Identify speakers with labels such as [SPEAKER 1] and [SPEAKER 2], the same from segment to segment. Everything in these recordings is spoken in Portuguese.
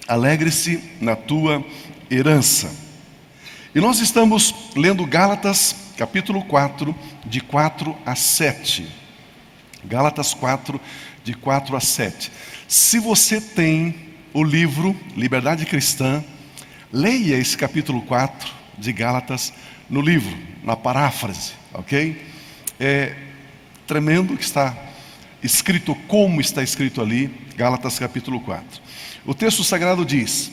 [SPEAKER 1] alegre-se na tua herança. E nós estamos lendo Gálatas capítulo 4, de 4 a 7. Gálatas 4, de 4 a 7. Se você tem o livro Liberdade Cristã, leia esse capítulo 4 de Gálatas no livro, na paráfrase, ok? É tremendo que está escrito como está escrito ali, Gálatas capítulo 4. O texto sagrado diz: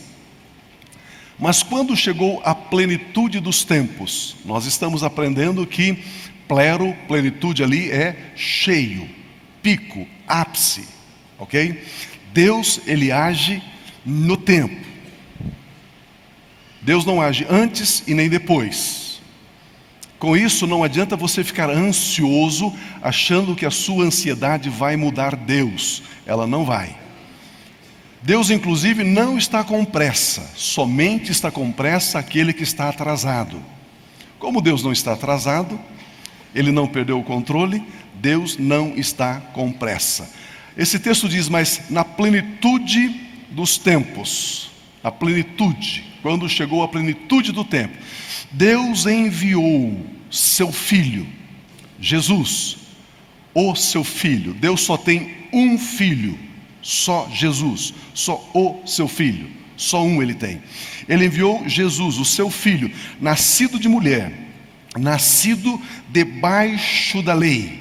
[SPEAKER 1] mas quando chegou a plenitude dos tempos, nós estamos aprendendo que plero, plenitude ali é cheio, pico, ápice, ok? Deus, ele age no tempo. Deus não age antes e nem depois. Com isso, não adianta você ficar ansioso, achando que a sua ansiedade vai mudar Deus. Ela não vai. Deus, inclusive, não está com pressa. Somente está com pressa aquele que está atrasado. Como Deus não está atrasado, Ele não perdeu o controle, Deus não está com pressa. Esse texto diz: mas na plenitude dos tempos, a plenitude, quando chegou a plenitude do tempo, Deus enviou seu Filho, Jesus, o seu Filho. Deus só tem um Filho, só Jesus, só o seu Filho, só um Ele tem. Ele enviou Jesus, o seu Filho, nascido de mulher, nascido debaixo da lei,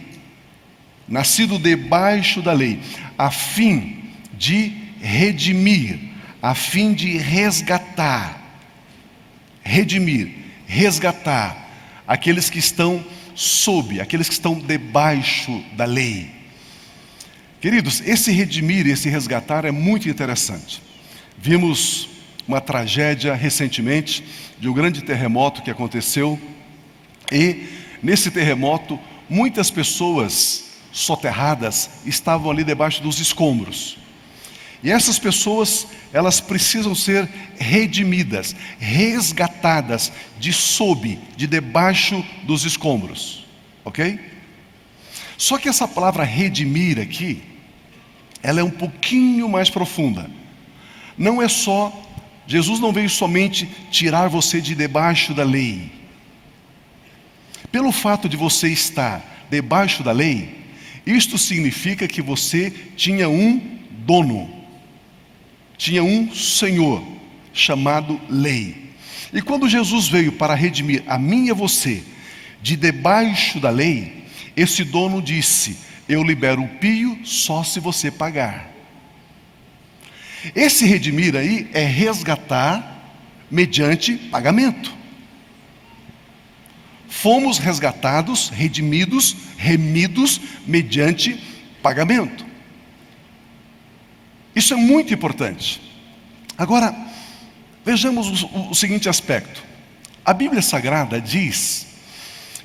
[SPEAKER 1] a fim de redimir, a fim de resgatar aqueles que estão aqueles que estão debaixo da lei. Queridos, esse redimir, esse resgatar é muito interessante. Vimos uma tragédia recentemente de um grande terremoto que aconteceu, e nesse terremoto muitas pessoas soterradas estavam ali debaixo dos escombros. E essas pessoas, elas precisam ser redimidas, resgatadas de debaixo dos escombros, ok? Só que essa palavra redimir aqui, ela é um pouquinho mais profunda. Não é só, Jesus não veio somente tirar você de debaixo da lei. Pelo fato de você estar debaixo da lei, isto significa que você tinha um dono, tinha um Senhor, chamado lei. E quando Jesus veio para redimir a mim e a você de debaixo da lei, esse dono disse: eu libero o pio só se você pagar. Esse redimir aí é resgatar mediante pagamento. Fomos resgatados, redimidos, remidos mediante pagamento. Isso é muito importante. Agora, vejamos o seguinte aspecto. A Bíblia Sagrada diz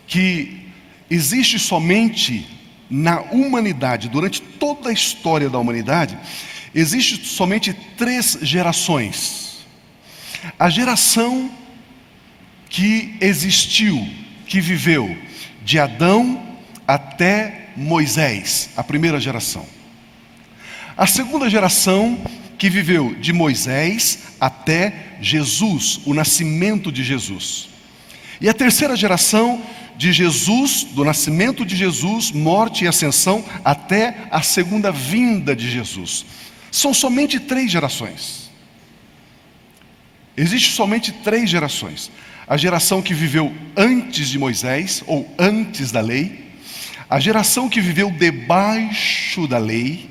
[SPEAKER 1] que existe somente na humanidade, durante toda a história da humanidade, existe somente 3 gerações. A geração que existiu, que viveu de Adão até Moisés, a primeira geração. A segunda geração que viveu de Moisés até Jesus, o nascimento de Jesus. E a terceira geração de Jesus, do nascimento de Jesus, morte e ascensão, até a segunda vinda de Jesus. São somente 3 gerações. Existem somente 3 gerações. A geração que viveu antes de Moisés, ou antes da lei. A geração que viveu debaixo da lei.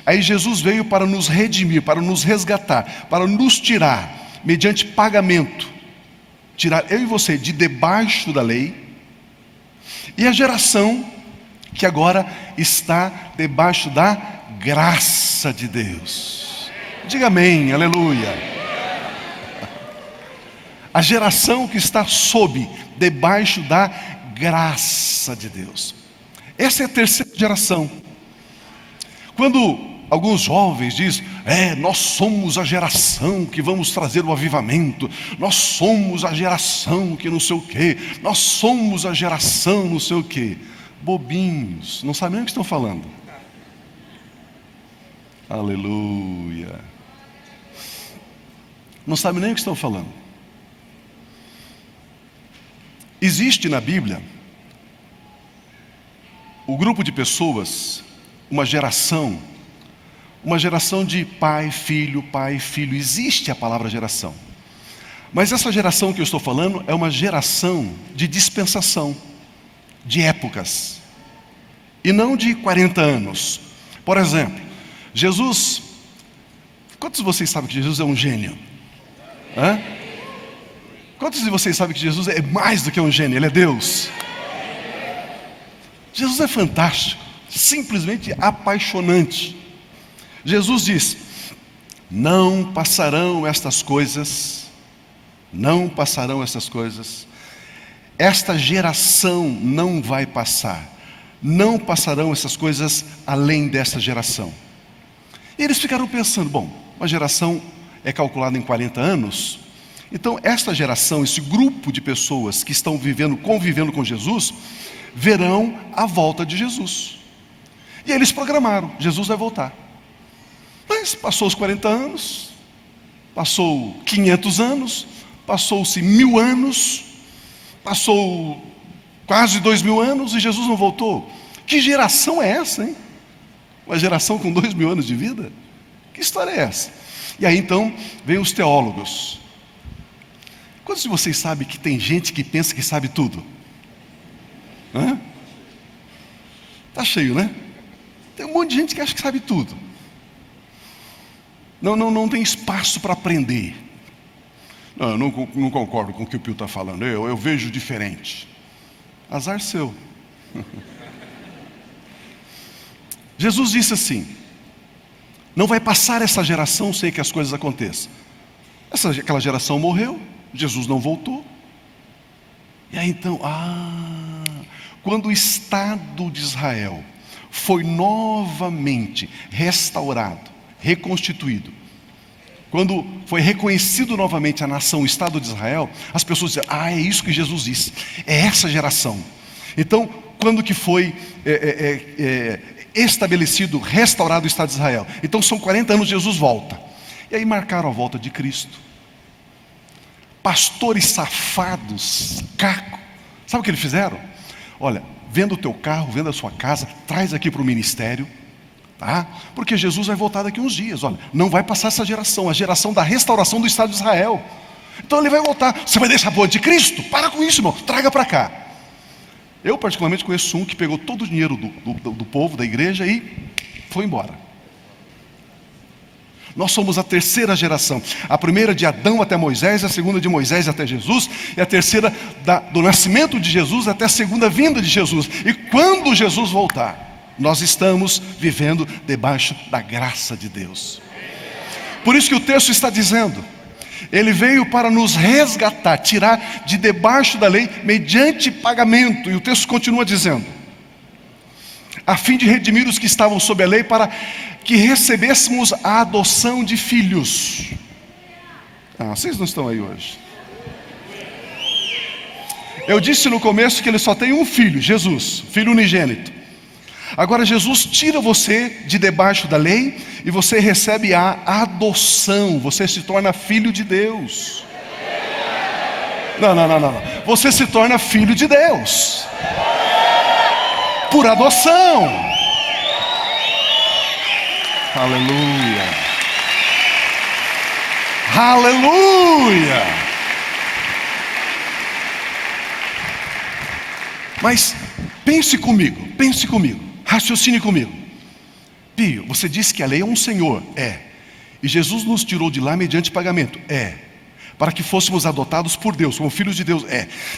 [SPEAKER 1] Aí Jesus veio para nos redimir, para nos resgatar, para nos tirar, mediante pagamento, tirar eu e você de debaixo da lei. E a geração que agora está debaixo da graça de Deus. Diga amém, aleluia. A geração que está debaixo da graça de Deus. Essa é a terceira geração. Quando alguns jovens dizem: nós somos a geração que vamos trazer o avivamento, nós somos a geração que não sei o quê, nós somos a geração não sei o quê. Bobinhos, não sabem nem o que estão falando. Aleluia. não sabem nem o que estão falando. Existe na Bíblia o grupo de pessoas, uma geração de pai, filho, existe a palavra geração. Mas essa geração que eu estou falando é uma geração de dispensação, de épocas, e não de 40 anos. Por exemplo, Jesus, quantos de vocês sabem que Jesus é um gênio? Hã? Quantos de vocês sabem que Jesus é mais do que um gênio? Ele é Deus. Jesus é fantástico, simplesmente apaixonante. Jesus diz: não passarão estas coisas, esta geração não vai passar, não passarão essas coisas além dessa geração. E eles ficaram pensando, bom, uma geração é calculada em 40 anos, então esta geração, esse grupo de pessoas que estão convivendo com Jesus, verão a volta de Jesus. E eles programaram, Jesus vai voltar. Mas passou os 40 anos, passou 500 anos, passou-se 1000 anos, passou quase 2000 anos e Jesus não voltou. Que geração é essa, hein? Uma geração com 2000 anos de vida? Que história é essa? E aí então, vem os teólogos. Quantos de vocês sabem que tem gente que pensa que sabe tudo? Está cheio, né? Tem um monte de gente que acha que sabe tudo. Não tem espaço para aprender. Não, eu não concordo com o que o Pio está falando. Eu vejo diferente. Azar seu. Jesus disse assim: não vai passar essa geração sem que as coisas aconteçam. Aquela geração morreu, Jesus não voltou. E aí então, quando o Estado de Israel foi novamente restaurado, reconstituído, quando foi reconhecido novamente a nação, o Estado de Israel, as pessoas dizem: é isso que Jesus disse, é essa geração. Então, quando que foi estabelecido, restaurado o Estado de Israel? Então são 40 anos, Jesus volta. E aí marcaram a volta de Cristo. Pastores safados, caco, sabe o que eles fizeram? Olha, venda o teu carro, venda a sua casa, traz aqui para o ministério, tá? Porque Jesus vai voltar daqui uns dias. Olha, não vai passar essa geração, a geração da restauração do Estado de Israel. Então ele vai voltar. Você vai deixar a boa de Cristo? Para com isso, irmão, traga para cá. Eu particularmente conheço um que pegou todo o dinheiro do povo, da igreja, e foi embora. Nós somos a terceira geração. A primeira de Adão até Moisés, a segunda de Moisés até Jesus, e a terceira do nascimento de Jesus até a segunda vinda de Jesus. E quando Jesus voltar, nós estamos vivendo debaixo da graça de Deus. Por isso que o texto está dizendo: Ele veio para nos resgatar, tirar de debaixo da lei, mediante pagamento. E o texto continua dizendo: a fim de redimir os que estavam sob a lei, para que recebêssemos a adoção de filhos. Vocês não estão aí hoje. Eu disse no começo que ele só tem um filho, Jesus, filho unigênito. Agora Jesus tira você de debaixo da lei e você recebe a adoção. Você se torna filho de Deus. Não. Você se torna filho de Deus por adoção. Aleluia. Aleluia. Mas pense comigo, raciocine comigo. Pio, você disse que a lei é um Senhor. E Jesus nos tirou de lá mediante pagamento. Para que fôssemos adotados por Deus, como filhos de Deus.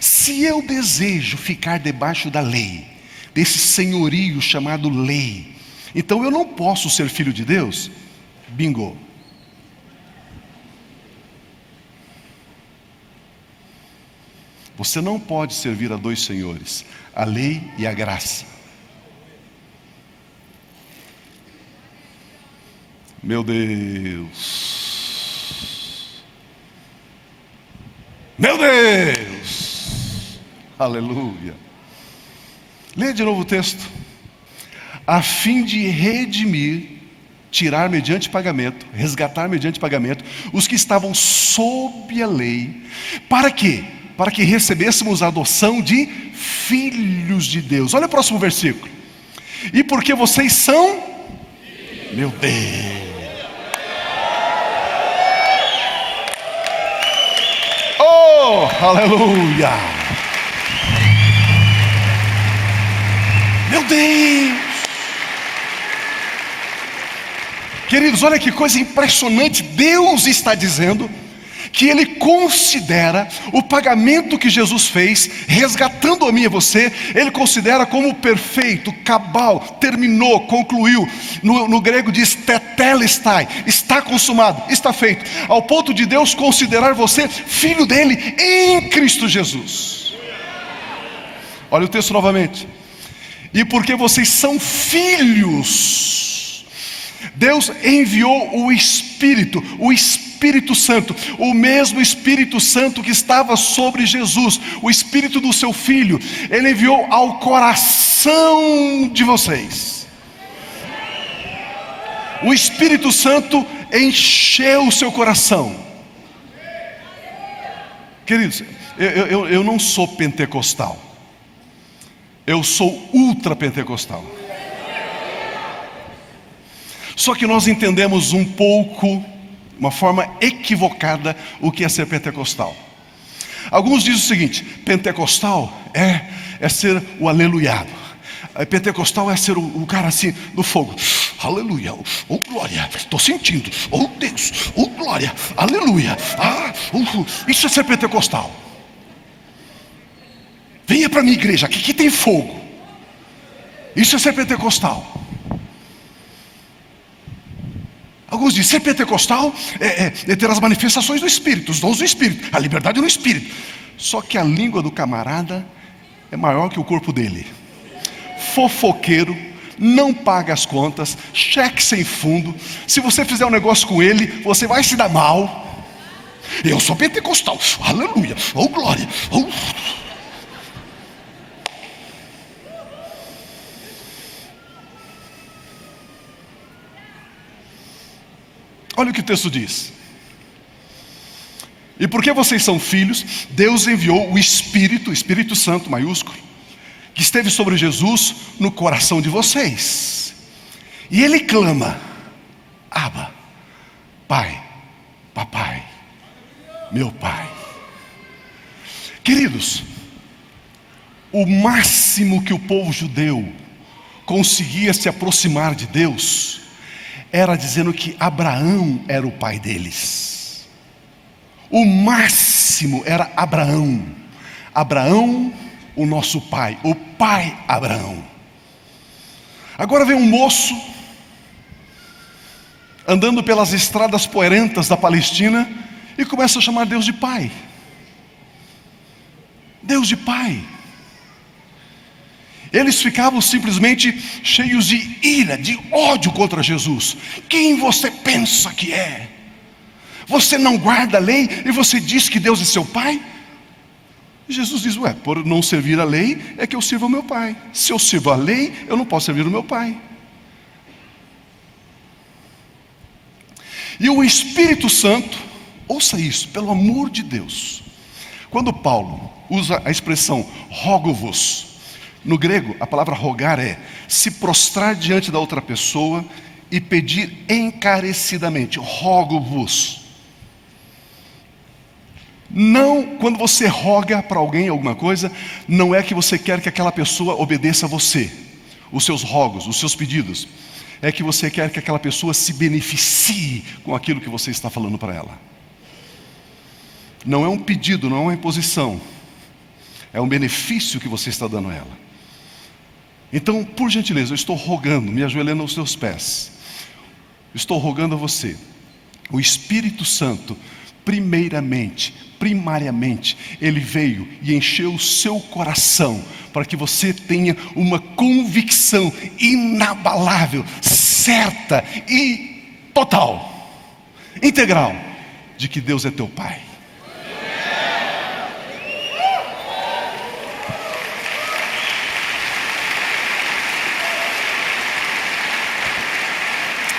[SPEAKER 1] Se eu desejo ficar debaixo da lei, desse senhorio chamado lei, então eu não posso ser filho de Deus? Bingo. Você não pode servir a dois senhores, a lei e a graça. Meu Deus. Meu Deus. Aleluia. Leia de novo o texto. A fim de redimir tirar mediante pagamento, resgatar mediante pagamento, os que estavam sob a lei. Para quê? Para que recebêssemos a adoção de filhos de Deus. Olha o próximo versículo. E porque vocês são, meu Deus. Oh, aleluia. Meu Deus. Queridos, olha que coisa impressionante. Deus está dizendo que Ele considera o pagamento que Jesus fez, resgatando a mim e a você, Ele considera como perfeito, cabal, terminou, concluiu. No grego diz tetelestai, está consumado, está feito, ao ponto de Deus considerar você filho dele em Cristo Jesus. Olha o texto novamente. E porque vocês são filhos, Deus enviou o Espírito Santo, o mesmo Espírito Santo que estava sobre Jesus, o Espírito do seu Filho, Ele enviou ao coração de vocês. O Espírito Santo encheu o seu coração. Queridos, eu não sou pentecostal, eu sou ultrapentecostal. Só que nós entendemos um pouco, uma forma equivocada, o que é ser pentecostal. Alguns dizem o seguinte: pentecostal é ser o aleluiado. Pentecostal é ser o cara assim do fogo. Aleluia, oh glória, estou sentindo, oh Deus, oh glória, aleluia. Isso é ser pentecostal. Venha para a minha igreja, aqui tem fogo. Isso é ser pentecostal. Alguns dizem ser pentecostal é ter as manifestações do Espírito, os dons do Espírito, a liberdade no Espírito. Só que a língua do camarada é maior que o corpo dele. Fofoqueiro, não paga as contas, cheque sem fundo. Se você fizer um negócio com ele, você vai se dar mal. Eu sou pentecostal, aleluia, oh glória, oh. Olha o que o texto diz. E porque vocês são filhos, Deus enviou o Espírito Santo, maiúsculo, que esteve sobre Jesus no coração de vocês. E Ele clama: Abba, Pai, Papai, meu Pai. Queridos, o máximo que o povo judeu conseguia se aproximar de Deus era dizendo que Abraão era o pai deles. O máximo era Abraão. Abraão, o nosso pai, o pai Abraão. Agora vem um moço andando pelas estradas poerentas da Palestina e começa a chamar Deus de pai. Deus de pai. Eles ficavam simplesmente cheios de ira, de ódio contra Jesus. Quem você pensa que é? Você não guarda a lei e você diz que Deus é seu pai? E Jesus diz: por não servir a lei é que eu sirvo ao meu pai. Se eu sirvo a lei, eu não posso servir o meu pai. E o Espírito Santo, ouça isso, pelo amor de Deus. Quando Paulo usa a expressão rogo-vos, no grego, a palavra rogar é se prostrar diante da outra pessoa e pedir encarecidamente. Rogo-vos. Não, quando você roga para alguém alguma coisa, não é que você quer que aquela pessoa obedeça a você, os seus rogos, os seus pedidos. É que você quer que aquela pessoa se beneficie com aquilo que você está falando para ela. Não é um pedido, não é uma imposição. É um benefício que você está dando a ela. Então, por gentileza, eu estou rogando, me ajoelhando aos seus pés. Estou rogando a você, o Espírito Santo, primariamente, Ele veio e encheu o seu coração, para que você tenha uma convicção inabalável, certa e total, integral, de que Deus é teu Pai.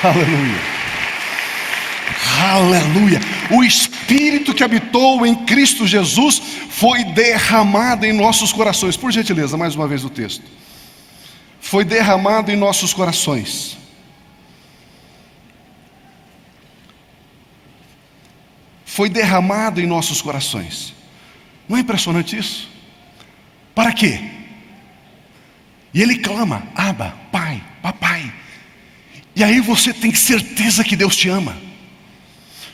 [SPEAKER 1] Aleluia. Aleluia. O Espírito que habitou em Cristo Jesus foi derramado em nossos corações. Por gentileza, mais uma vez o texto. Foi derramado em nossos corações. Foi derramado em nossos corações. Não é impressionante isso? Para quê? E ele clama: Abba, Pai, Papai. E aí você tem certeza que Deus te ama.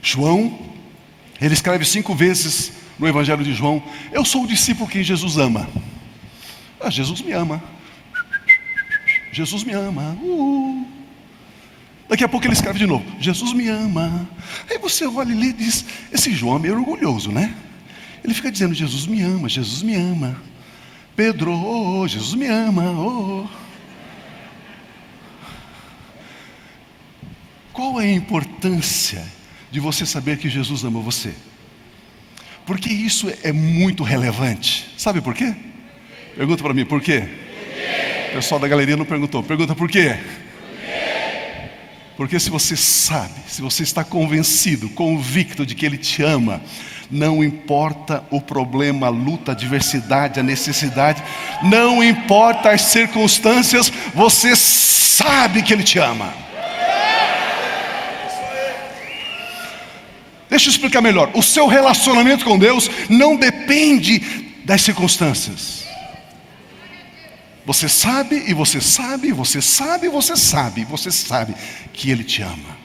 [SPEAKER 1] João, ele escreve 5 vezes no Evangelho de João: eu sou o discípulo que Jesus ama. Jesus me ama. Jesus me ama. Daqui a pouco ele escreve de novo: Jesus me ama. Aí você olha e lê e diz: esse João é meio orgulhoso, né? Ele fica dizendo: Jesus me ama, Jesus me ama. Pedro, oh, Jesus me ama, oh. Qual é a importância de você saber que Jesus ama você? Porque isso é muito relevante. Sabe por quê? Pergunta para mim, por quê? O pessoal da galeria não perguntou. Pergunta por quê? Porque se você sabe, se você está convencido, convicto de que Ele te ama, não importa o problema, a luta, a adversidade, a necessidade, não importa as circunstâncias, você sabe que Ele te ama. Deixa eu explicar melhor. O seu relacionamento com Deus não depende das circunstâncias. Você sabe, e você sabe, e você sabe, e você sabe, e você sabe que Ele te ama.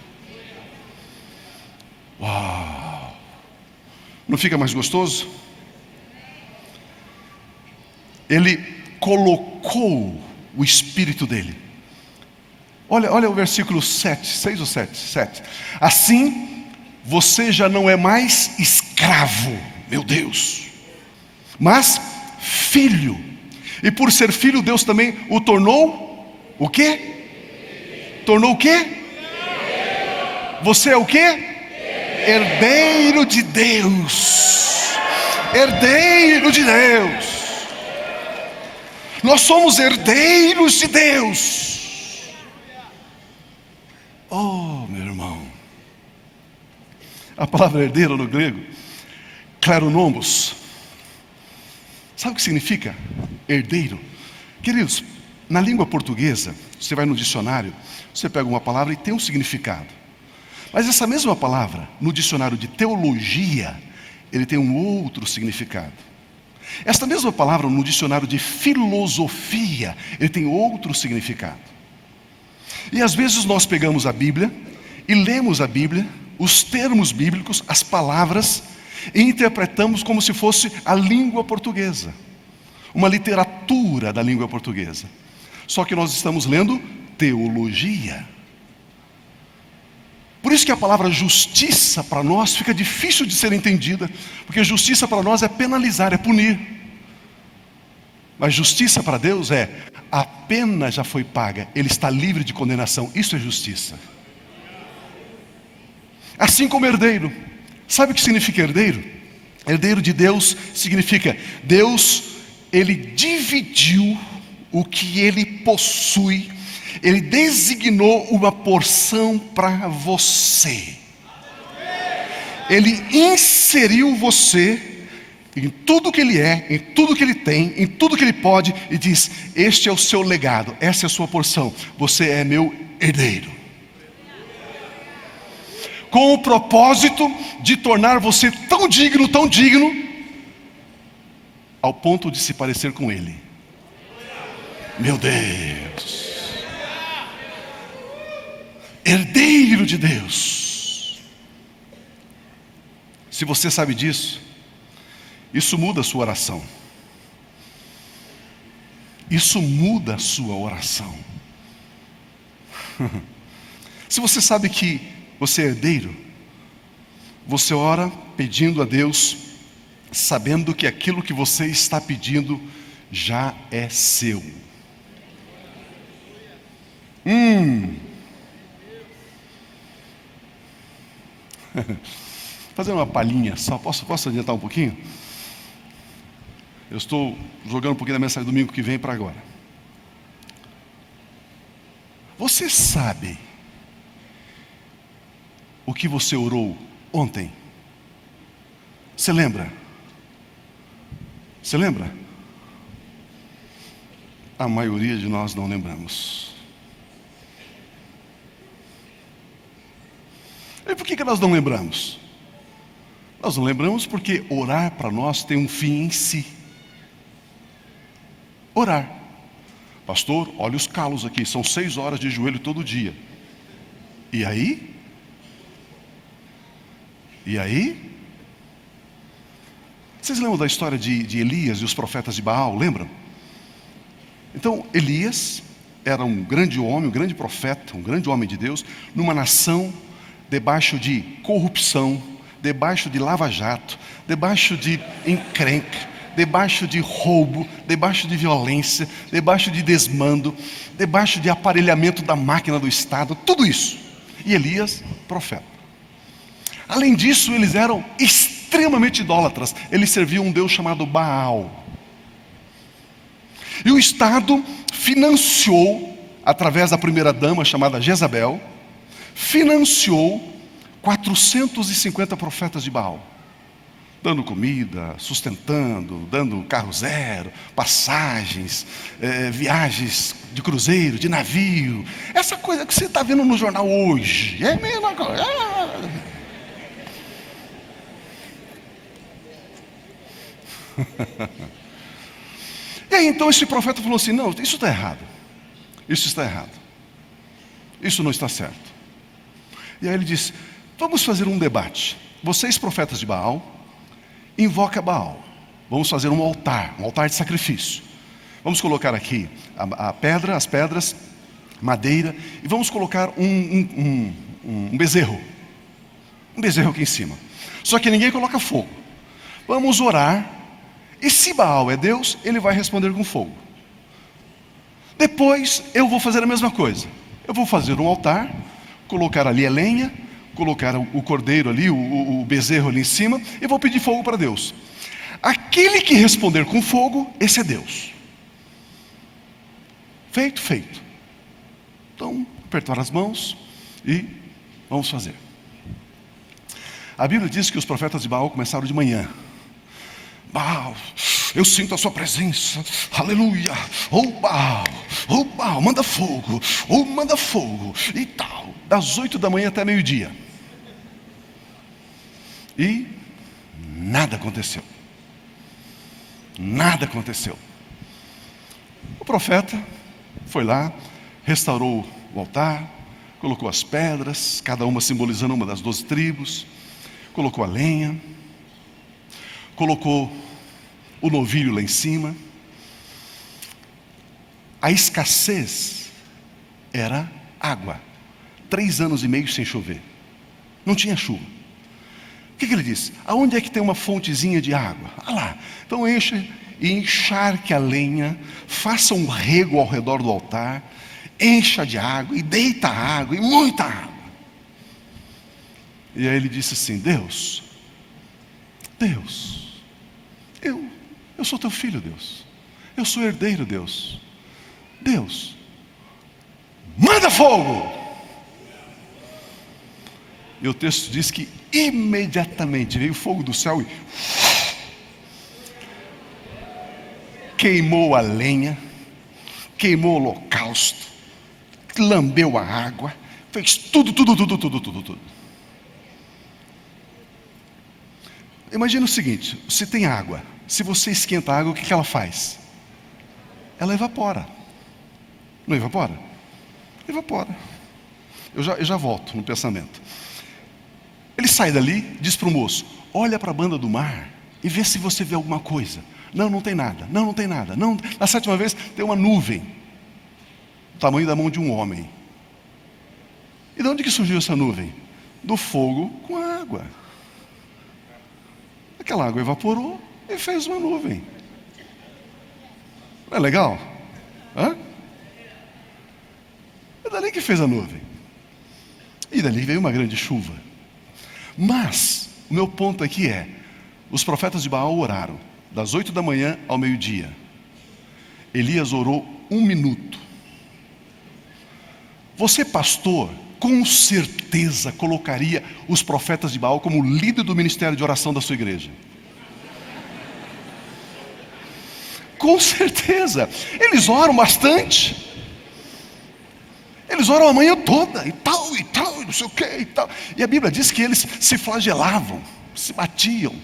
[SPEAKER 1] Uau! Não fica mais gostoso? Ele colocou o Espírito dele. Olha o versículo 7, 6 ou 7? 7. Assim, você já não é mais escravo, meu Deus, mas filho. E por ser filho, Deus também o tornou o quê? Tornou o quê? Você é o quê? Herdeiro de Deus. Herdeiro de Deus. Nós somos herdeiros de Deus. Oh, meu irmão. A palavra herdeiro no grego, kleronomos. Sabe o que significa herdeiro? Queridos, na língua portuguesa, você vai no dicionário, você pega uma palavra e tem um significado. Mas essa mesma palavra, no dicionário de teologia, ele tem um outro significado. Esta mesma palavra, no dicionário de filosofia, ele tem outro significado. E às vezes nós pegamos a Bíblia e lemos a Bíblia, os termos bíblicos, as palavras, e interpretamos como se fosse a língua portuguesa, uma literatura da língua portuguesa. Só que nós estamos lendo teologia. Por isso que a palavra justiça para nós fica difícil de ser entendida, porque justiça para nós é penalizar, é punir. Mas justiça para Deus é: a pena já foi paga, Ele está livre de condenação. Isso é justiça. Assim como herdeiro. Sabe o que significa herdeiro? Herdeiro de Deus significa Deus, Ele dividiu o que Ele possui, Ele designou uma porção para você. Ele inseriu você em tudo que Ele é, em tudo que Ele tem, em tudo que Ele pode, e diz: este é o seu legado, essa é a sua porção, você é meu herdeiro. Com o propósito de tornar você tão digno, ao ponto de se parecer com Ele. Meu Deus! Herdeiro de Deus. Se você sabe disso, isso muda a sua oração. Isso muda a sua oração. Se você sabe que você é herdeiro, você ora pedindo a Deus, sabendo que aquilo que você está pedindo já é seu. Fazer uma palhinha só, posso adiantar um pouquinho? Eu estou jogando um pouquinho da mensagem do domingo que vem para agora. Você sabe o que você orou ontem? Você lembra? Você lembra? A maioria de nós não lembramos. E por que nós não lembramos? Nós não lembramos porque orar para nós tem um fim em si. Orar. Pastor, olha os calos aqui, são 6 horas de joelho todo dia. E aí? E aí? Vocês lembram da história de Elias e os profetas de Baal, lembram? Então, Elias era um grande homem, um grande profeta, um grande homem de Deus, numa nação debaixo de corrupção, debaixo de lava-jato, debaixo de encrenca, debaixo de roubo, debaixo de violência, debaixo de desmando, debaixo de aparelhamento da máquina do Estado, tudo isso. E Elias, profeta. Além disso, eles eram extremamente idólatras. Eles serviam um Deus chamado Baal. E o Estado financiou, através da primeira dama chamada Jezabel, financiou 450 profetas de Baal, dando comida, sustentando, dando carro zero, passagens, viagens de cruzeiro, de navio, essa coisa que você está vendo no jornal hoje, é a mesma coisa. E aí então esse profeta falou assim: não, isso está errado, isso está errado, isso não está certo. E aí ele disse: vamos fazer um debate. Vocês, profetas de Baal, invoca Baal. Vamos fazer um altar de sacrifício. Vamos colocar aqui as pedras, madeira, e vamos colocar um bezerro. Um bezerro aqui em cima. Só que ninguém coloca fogo. Vamos orar, e se Baal é Deus, ele vai responder com fogo. Depois eu vou fazer a mesma coisa. Eu vou fazer um altar, colocar ali a lenha, colocar o cordeiro ali, o bezerro ali em cima, e vou pedir fogo para Deus. Aquele que responder com fogo, esse é Deus. Feito, feito. Então, apertar as mãos e vamos fazer. A Bíblia diz que os profetas de Baal começaram de manhã. Baal, eu sinto a sua presença, aleluia, Baal, manda fogo, manda fogo, e tal, das 8 da manhã até meio-dia. E nada aconteceu. Nada aconteceu. O profeta foi lá, restaurou o altar, colocou as pedras, cada uma simbolizando uma das 12 tribos, colocou a lenha, colocou o novilho lá em cima. A escassez era água. 3 anos e meio sem chover. Não tinha chuva. O que ele disse? Aonde é que tem uma fontezinha de água? Ah lá. Então enche e encharque a lenha, faça um rego ao redor do altar, encha de água e deita água, e muita água. E aí ele disse assim: Deus, eu sou teu filho, Deus. Eu sou herdeiro, Deus. Deus, manda fogo! E o texto diz que imediatamente veio fogo do céu e queimou a lenha, queimou o holocausto, lambeu a água, fez tudo. Imagina o seguinte: se tem água, se você esquenta a água, o que ela faz? Ela evapora. Não evapora? Evapora. Eu já volto no pensamento. Ele sai dali, diz para o moço: olha para a banda do mar e vê se você vê alguma coisa. Não tem nada. Não tem nada. Não. Na 7ª vez tem uma nuvem, do tamanho da mão de um homem. E de onde que surgiu essa nuvem? Do fogo com a água. Aquela água evaporou e fez uma nuvem. Não é legal? Hã? É dali que fez a nuvem. E dali veio uma grande chuva. Mas o meu ponto aqui é: os profetas de Baal oraram das 8 da manhã ao meio-dia. Elias orou 1 minuto. Você, pastor, com certeza colocaria os profetas de Baal como líder do ministério de oração da sua igreja. Com certeza. Eles oram bastante. Eles oram a manhã toda, e tal, e não sei o que, e tal. E a Bíblia diz que eles se flagelavam, se batiam.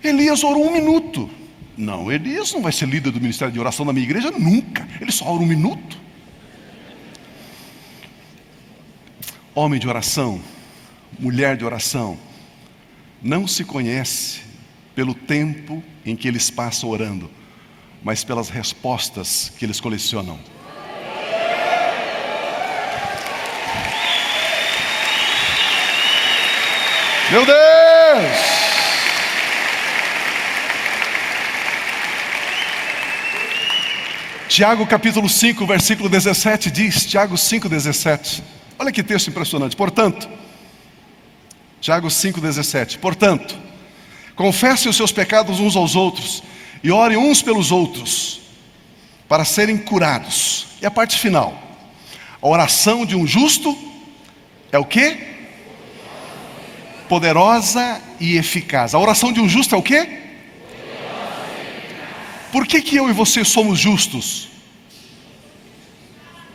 [SPEAKER 1] Elias orou 1 minuto. Não, Elias não vai ser líder do ministério de oração da minha igreja nunca. Ele só ora 1 minuto. Homem de oração, mulher de oração, não se conhece pelo tempo em que eles passam orando, mas pelas respostas que eles colecionam. Meu Deus! Tiago capítulo 5, versículo 17 diz, Tiago 5, 17. Olha que texto impressionante. Portanto, Tiago 5, 17. Portanto, confessem os seus pecados uns aos outros e orem uns pelos outros para serem curados. E a parte final. A oração de um justo é o quê? Poderosa e eficaz. A oração de um justo é o quê? Por que eu e você somos justos?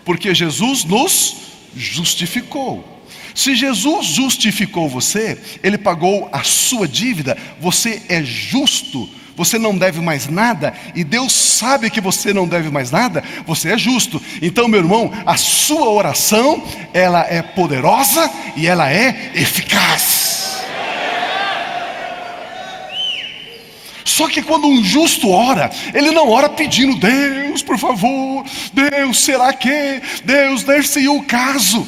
[SPEAKER 1] Porque Jesus nos justificou. Se Jesus justificou você, Ele pagou a sua dívida, você é justo, você não deve mais nada, e Deus sabe que você não deve mais nada, você é justo. Então, meu irmão, a sua oração, ela é poderosa e ela é eficaz. Só que quando um justo ora, ele não ora pedindo, Deus, por favor, Deus, será que, Deus, dar-se o caso.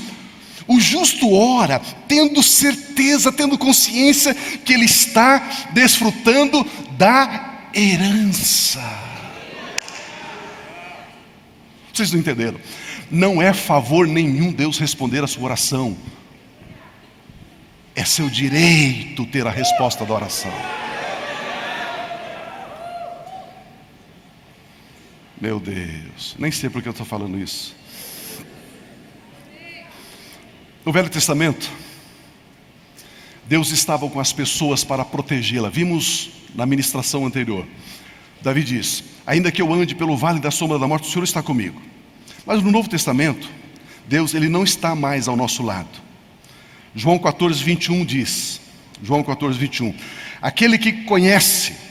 [SPEAKER 1] O justo ora tendo certeza, tendo consciência que ele está desfrutando da herança. Vocês não entenderam? Não é favor nenhum Deus responder a sua oração. É seu direito ter a resposta da oração. Meu Deus, nem sei por que eu estou falando isso. No Velho Testamento, Deus estava com as pessoas para protegê-la. Vimos na ministração anterior. Davi diz, ainda que eu ande pelo vale da sombra da morte, o Senhor está comigo. Mas no Novo Testamento, Deus ele não está mais ao nosso lado. João 14, 21 diz, João 14, 21, aquele que conhece,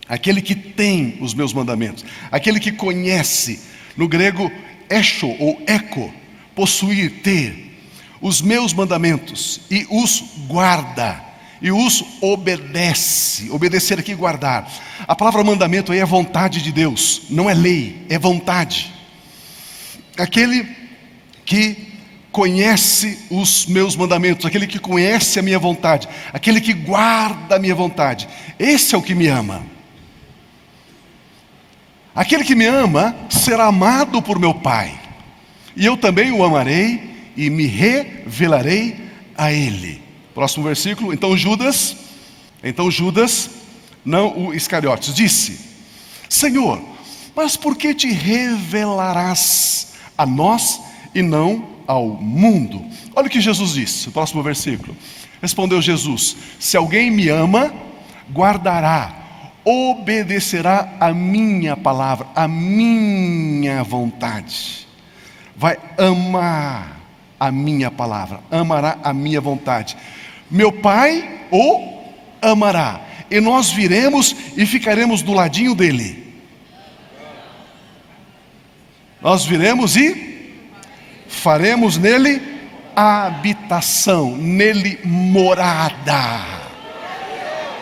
[SPEAKER 1] aquele que tem os meus mandamentos, aquele que conhece, no grego, echo ou eco, possuir, ter, os meus mandamentos e os guarda, e os obedece. Obedecer aqui, guardar. A palavra mandamento aí é vontade de Deus, não é lei, é vontade. Aquele que conhece os meus mandamentos, aquele que conhece a minha vontade, aquele que guarda a minha vontade, esse é o que me ama. Aquele que me ama será amado por meu Pai, e eu também o amarei e me revelarei a ele. Próximo versículo. Então Judas, não o Iscariotes, disse, Senhor, mas por que te revelarás a nós e não ao mundo? Olha o que Jesus disse, o próximo versículo. Respondeu Jesus, se alguém me ama, guardará, obedecerá a minha palavra, a minha vontade. Vai amar a minha palavra, amará a minha vontade. Meu Pai o amará, e nós viremos e ficaremos do ladinho dele. Nós viremos e faremos nele habitação, nele morada.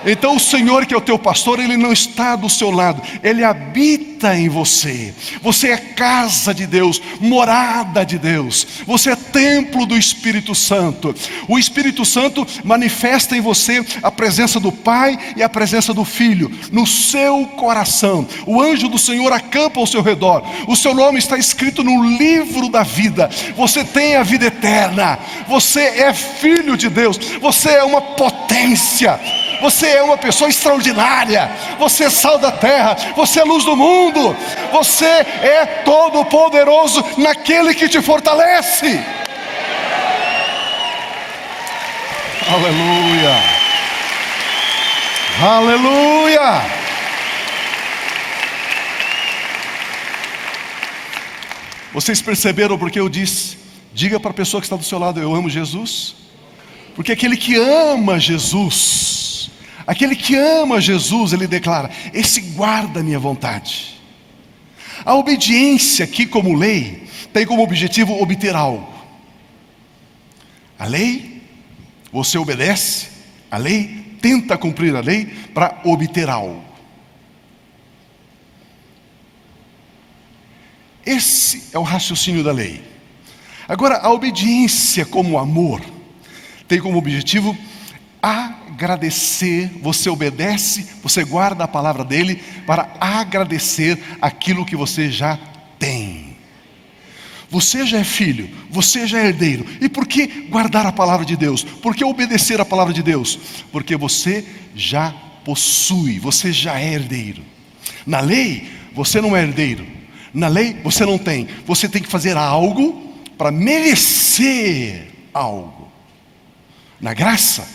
[SPEAKER 1] Então o Senhor, que é o teu pastor, Ele não está do seu lado, Ele habita em você. Você é casa de Deus, morada de Deus. Você é templo do Espírito Santo. O Espírito Santo manifesta em você a presença do Pai e a presença do Filho no seu coração. O anjo do Senhor acampa ao seu redor. O seu nome está escrito no livro da vida. Você tem a vida eterna. Você é filho de Deus. Você é uma potência. Você é uma pessoa extraordinária. Você é sal da terra. Você é luz do mundo. Você é todo poderoso naquele que te fortalece. Aleluia. Aleluia. Vocês perceberam porque eu disse: diga para a pessoa que está do seu lado, eu amo Jesus? Porque aquele que ama Jesus, ele declara: esse guarda a minha vontade. A obediência aqui como lei tem como objetivo obter algo. A lei, você obedece a lei, tenta cumprir a lei para obter algo. Esse é o raciocínio da lei. Agora, a obediência como amor tem como objetivo agradecer. Você obedece, você guarda a palavra dele para agradecer aquilo que você já tem. Você já é filho, você já é herdeiro. E por que guardar a palavra de Deus? Por que obedecer a palavra de Deus? Porque você já possui, você já é herdeiro. Na lei, você não é herdeiro. Na lei, você não tem. Você tem que fazer algo para merecer algo. Na graça,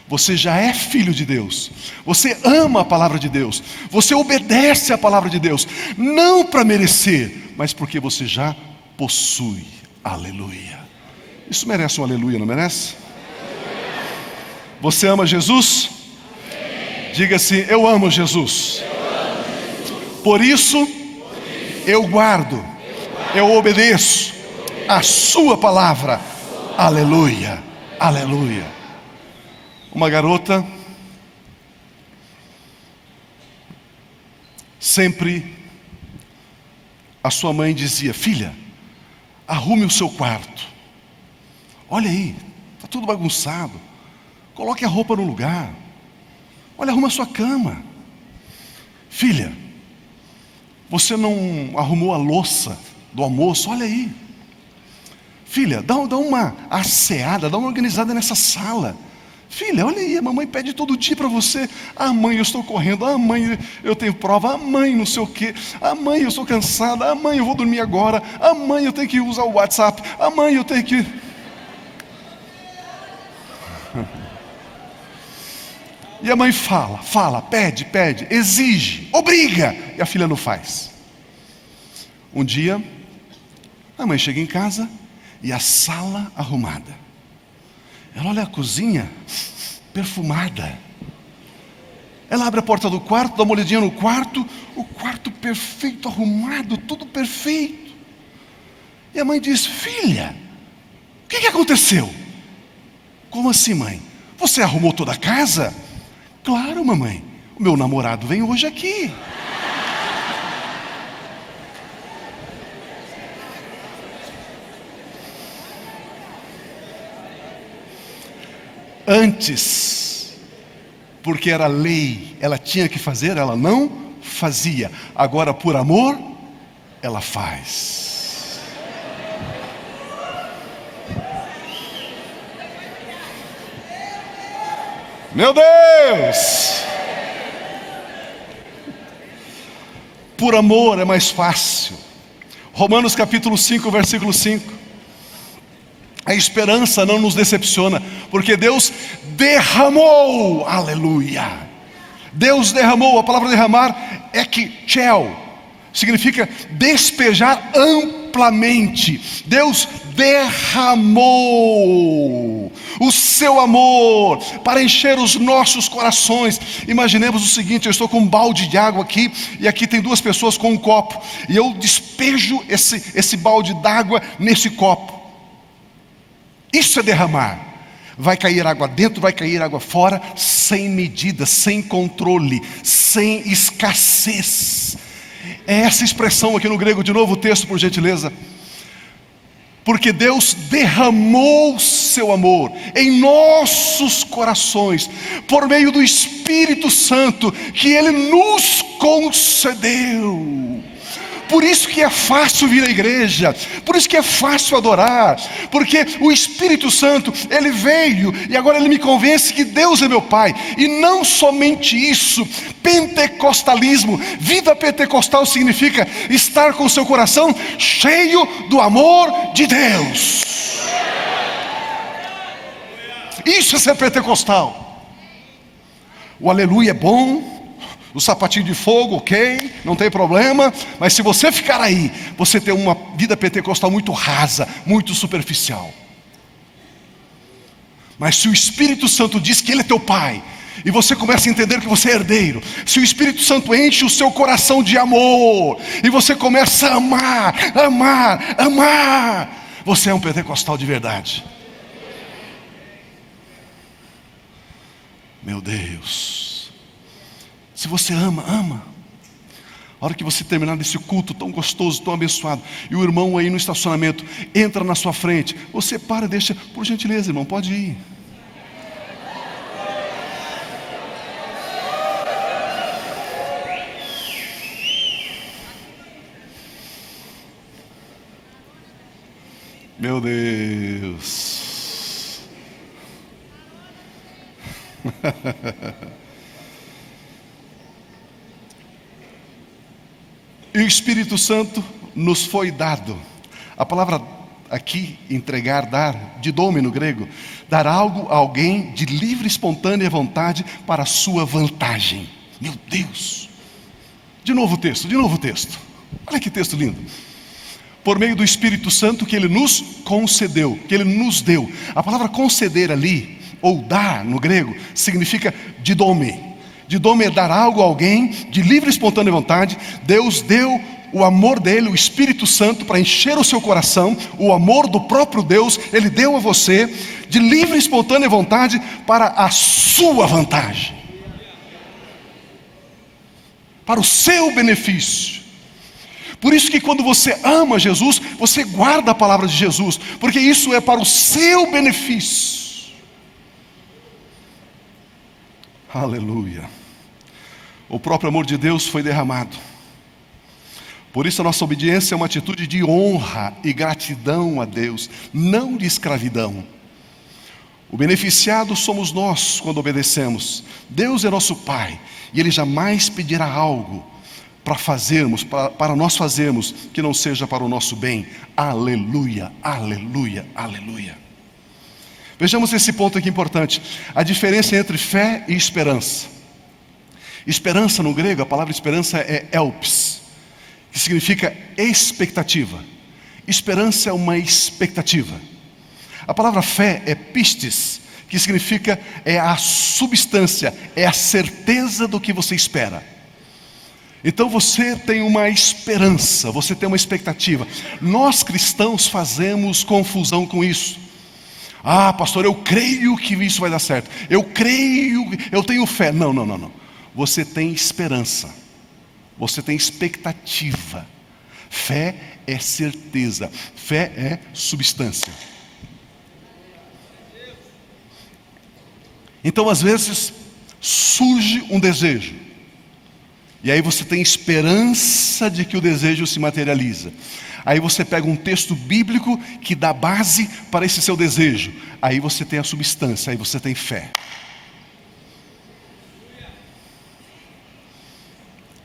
[SPEAKER 1] você já é filho de Deus. Você ama a palavra de Deus. Você obedece a palavra de Deus. Não para merecer, mas porque você já possui. Aleluia. Isso merece um aleluia, não merece? Você ama Jesus? Diga assim: eu amo Jesus. Por isso, eu guardo, eu obedeço a sua palavra. Aleluia, aleluia. Uma garota sempre a sua mãe dizia: filha, arrume o seu quarto. Olha aí, está tudo bagunçado. Coloque a roupa no lugar. Olha, arruma a sua cama. Filha, você não arrumou a louça do almoço? Olha aí. Filha, dá uma asseada, dá uma organizada nessa sala. Filha, olha aí, a mamãe pede todo dia para você. Ah, mãe, eu estou correndo. Ah, mãe, eu tenho prova. Ah, mãe, não sei o quê. Ah, mãe, eu estou cansada. Ah, mãe, eu vou dormir agora. Ah, mãe, eu tenho que usar o WhatsApp. Ah, mãe, eu tenho que... E a mãe fala, pede, exige, obriga. E a filha não faz. Um dia, a mãe chega em casa e a sala arrumada. Ela olha a cozinha perfumada. Ela abre a porta do quarto, dá uma olhadinha no quarto. O quarto perfeito, arrumado, tudo perfeito. E a mãe diz: filha, o que aconteceu? Como assim, mãe? Você arrumou toda a casa? Claro, mamãe, o meu namorado vem hoje aqui. Antes, porque era lei, ela tinha que fazer, ela não fazia. Agora, por amor, ela faz. Meu Deus! Por amor é mais fácil. Romanos capítulo 5, versículo 5. A esperança não nos decepciona, porque Deus derramou, aleluia. Deus derramou, a palavra derramar é ekchel, significa despejar amplamente. Deus derramou o seu amor para encher os nossos corações. Imaginemos o seguinte: eu estou com um balde de água aqui, e aqui tem duas pessoas com um copo, e eu despejo esse balde d'água nesse copo. Isso é derramar. Vai cair água dentro, vai cair água fora, sem medida, sem controle, sem escassez. É essa expressão aqui no grego, de novo o texto, por gentileza. Porque Deus derramou seu amor em nossos corações, por meio do Espírito Santo, que Ele nos concedeu. Por isso que é fácil vir à igreja, por isso que é fácil adorar, porque o Espírito Santo, ele veio e agora ele me convence que Deus é meu Pai. E não somente isso, pentecostalismo, vida pentecostal significa estar com o seu coração cheio do amor de Deus. Isso é ser pentecostal. O aleluia é bom, o sapatinho de fogo, ok, não tem problema, mas se você ficar aí, você tem uma vida pentecostal muito rasa, muito superficial. Mas se o Espírito Santo diz que Ele é teu Pai, e você começa a entender que você é herdeiro, se o Espírito Santo enche o seu coração de amor, e você começa a amar, amar, amar, você é um pentecostal de verdade. Meu Deus, se você ama, ama. A hora que você terminar desse culto tão gostoso, tão abençoado, e o irmão aí no estacionamento entra na sua frente, você para e deixa, por gentileza, irmão, pode ir. Meu Deus. E o Espírito Santo nos foi dado. A palavra aqui, entregar, dar, didome no grego, dar algo a alguém de livre, espontânea vontade para a sua vantagem. Meu Deus! De novo o texto. Olha que texto lindo. Por meio do Espírito Santo que Ele nos concedeu, que Ele nos deu. A palavra conceder ali, ou dar no grego, significa didome. Didome é dar algo a alguém de livre e espontânea vontade. Deus deu o amor dele, o Espírito Santo, para encher o seu coração. O amor do próprio Deus, Ele deu a você de livre e espontânea vontade para a sua vantagem, para o seu benefício. Por isso que quando você ama Jesus, você guarda a palavra de Jesus, porque isso é para o seu benefício. Aleluia. O próprio amor de Deus foi derramado. Por isso a nossa obediência é uma atitude de honra e gratidão a Deus, não de escravidão. O beneficiado somos nós quando obedecemos. Deus é nosso Pai, e Ele jamais pedirá algo para fazermos, para nós fazermos, que não seja para o nosso bem. Aleluia, aleluia, aleluia. Vejamos esse ponto aqui importante, a diferença entre fé e esperança. Esperança no grego, a palavra esperança é elpis, que significa expectativa. Esperança é uma expectativa. A palavra fé é pistis, que significa é a substância, é a certeza do que você espera. Então você tem uma esperança, você tem uma expectativa. Nós cristãos fazemos confusão com isso. Ah, pastor, eu creio que isso vai dar certo. Eu creio, eu tenho fé. Não. Você tem esperança. Você tem expectativa. Fé é certeza. Fé é substância. Então, às vezes, surge um desejo. E aí você tem esperança de que o desejo se materializa. Aí você pega um texto bíblico que dá base para esse seu desejo. Aí você tem a substância, aí você tem fé.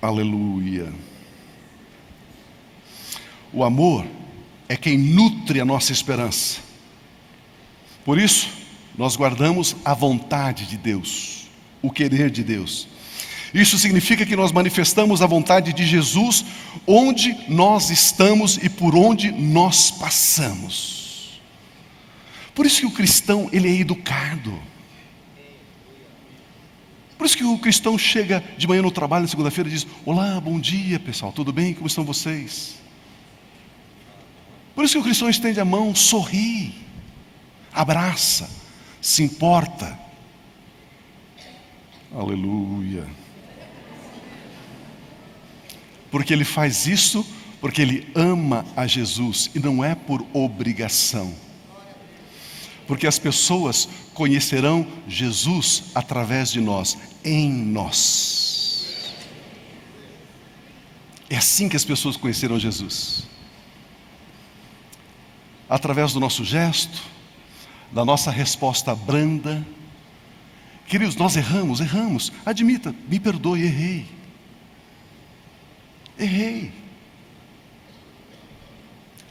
[SPEAKER 1] Aleluia. O amor é quem nutre a nossa esperança. Por isso, nós guardamos a vontade de Deus, o querer de Deus. Isso significa que nós manifestamos a vontade de Jesus onde nós estamos e por onde nós passamos. Por isso que o cristão, ele é educado. Por isso que o cristão chega de manhã no trabalho, na segunda-feira, e diz: olá, bom dia pessoal, tudo bem? Como estão vocês? Por isso que o cristão estende a mão, sorri, abraça, se importa. Aleluia. Porque ele faz isso porque ele ama a Jesus e não é por obrigação. Porque as pessoas conhecerão Jesus através de nós, em nós. É assim que as pessoas conheceram Jesus. Através do nosso gesto, da nossa resposta branda. Queridos, nós erramos. Admita, me perdoe, errei.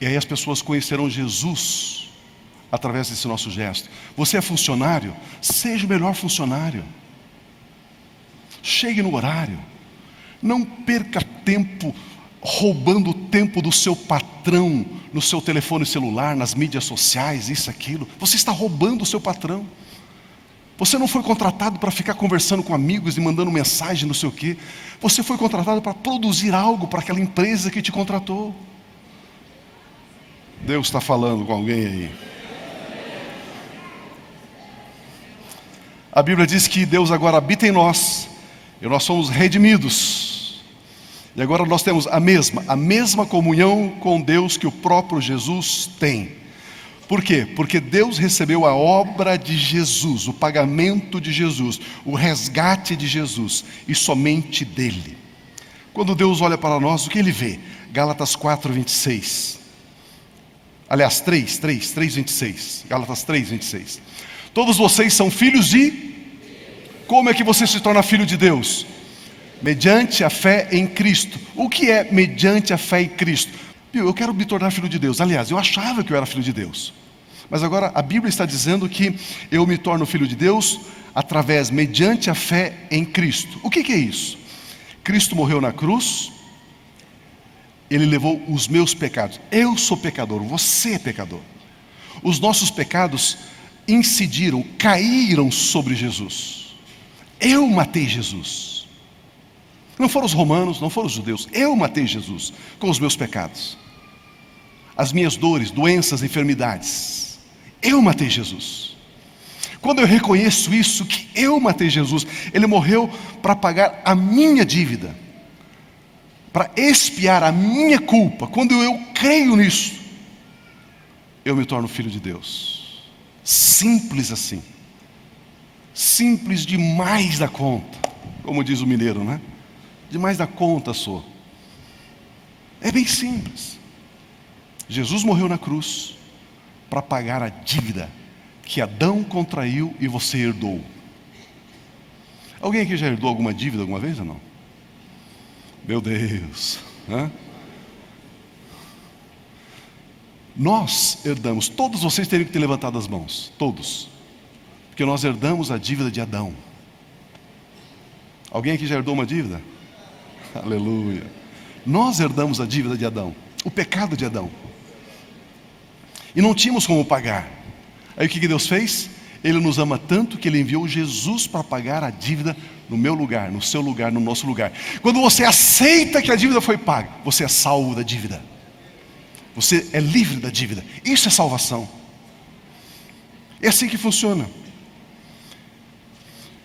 [SPEAKER 1] E aí as pessoas conhecerão Jesus através desse nosso gesto. Você é funcionário? Seja o melhor funcionário. Chegue no horário. Não perca tempo roubando o tempo do seu patrão no seu telefone celular, nas mídias sociais, isso, aquilo. Você está roubando o seu patrão. Você não foi contratado para ficar conversando com amigos e mandando mensagem, não sei o quê. Você foi contratado para produzir algo para aquela empresa que te contratou. Deus está falando com alguém aí. A Bíblia diz que Deus agora habita em nós, e nós somos redimidos. E agora nós temos a mesma comunhão com Deus que o próprio Jesus tem. Por quê? Porque Deus recebeu a obra de Jesus, o pagamento de Jesus, o resgate de Jesus, e somente dele. Quando Deus olha para nós, o que Ele vê? Gálatas 4:26. Aliás, 3:26. Gálatas 3:26. Todos vocês são filhos de... Como é que você se torna filho de Deus? Mediante a fé em Cristo. O que é mediante a fé em Cristo? Eu quero me tornar filho de Deus. Aliás, eu achava que eu era filho de Deus. Mas agora a Bíblia está dizendo que eu me torno filho de Deus mediante a fé em Cristo. O que é isso? Cristo morreu na cruz. Ele levou os meus pecados. Eu sou pecador, você é pecador. Os nossos pecados caíram sobre Jesus. Eu matei Jesus. Não foram os romanos, não foram os judeus. Eu matei Jesus com os meus pecados. As minhas dores, doenças, enfermidades. Eu matei Jesus. Quando eu reconheço isso, que eu matei Jesus, Ele morreu para pagar a minha dívida, para expiar a minha culpa. Quando eu creio nisso, eu me torno filho de Deus. Simples assim. Simples demais da conta, como diz o mineiro, né? Demais da conta sou. É bem simples. Jesus morreu na cruz para pagar a dívida que Adão contraiu e você herdou. Alguém aqui já herdou alguma dívida alguma vez ou não? Meu Deus, né? Nós herdamos. Todos vocês teriam que ter levantado as mãos. Todos. Porque nós herdamos a dívida de Adão. Alguém aqui já herdou uma dívida? Aleluia. Nós herdamos a dívida de Adão, o pecado de Adão. E não tínhamos como pagar. Aí o que Deus fez? Ele nos ama tanto que Ele enviou Jesus para pagar a dívida no meu lugar, no seu lugar, no nosso lugar. Quando você aceita que a dívida foi paga, você é salvo da dívida. Você é livre da dívida. Isso é salvação. É assim que funciona.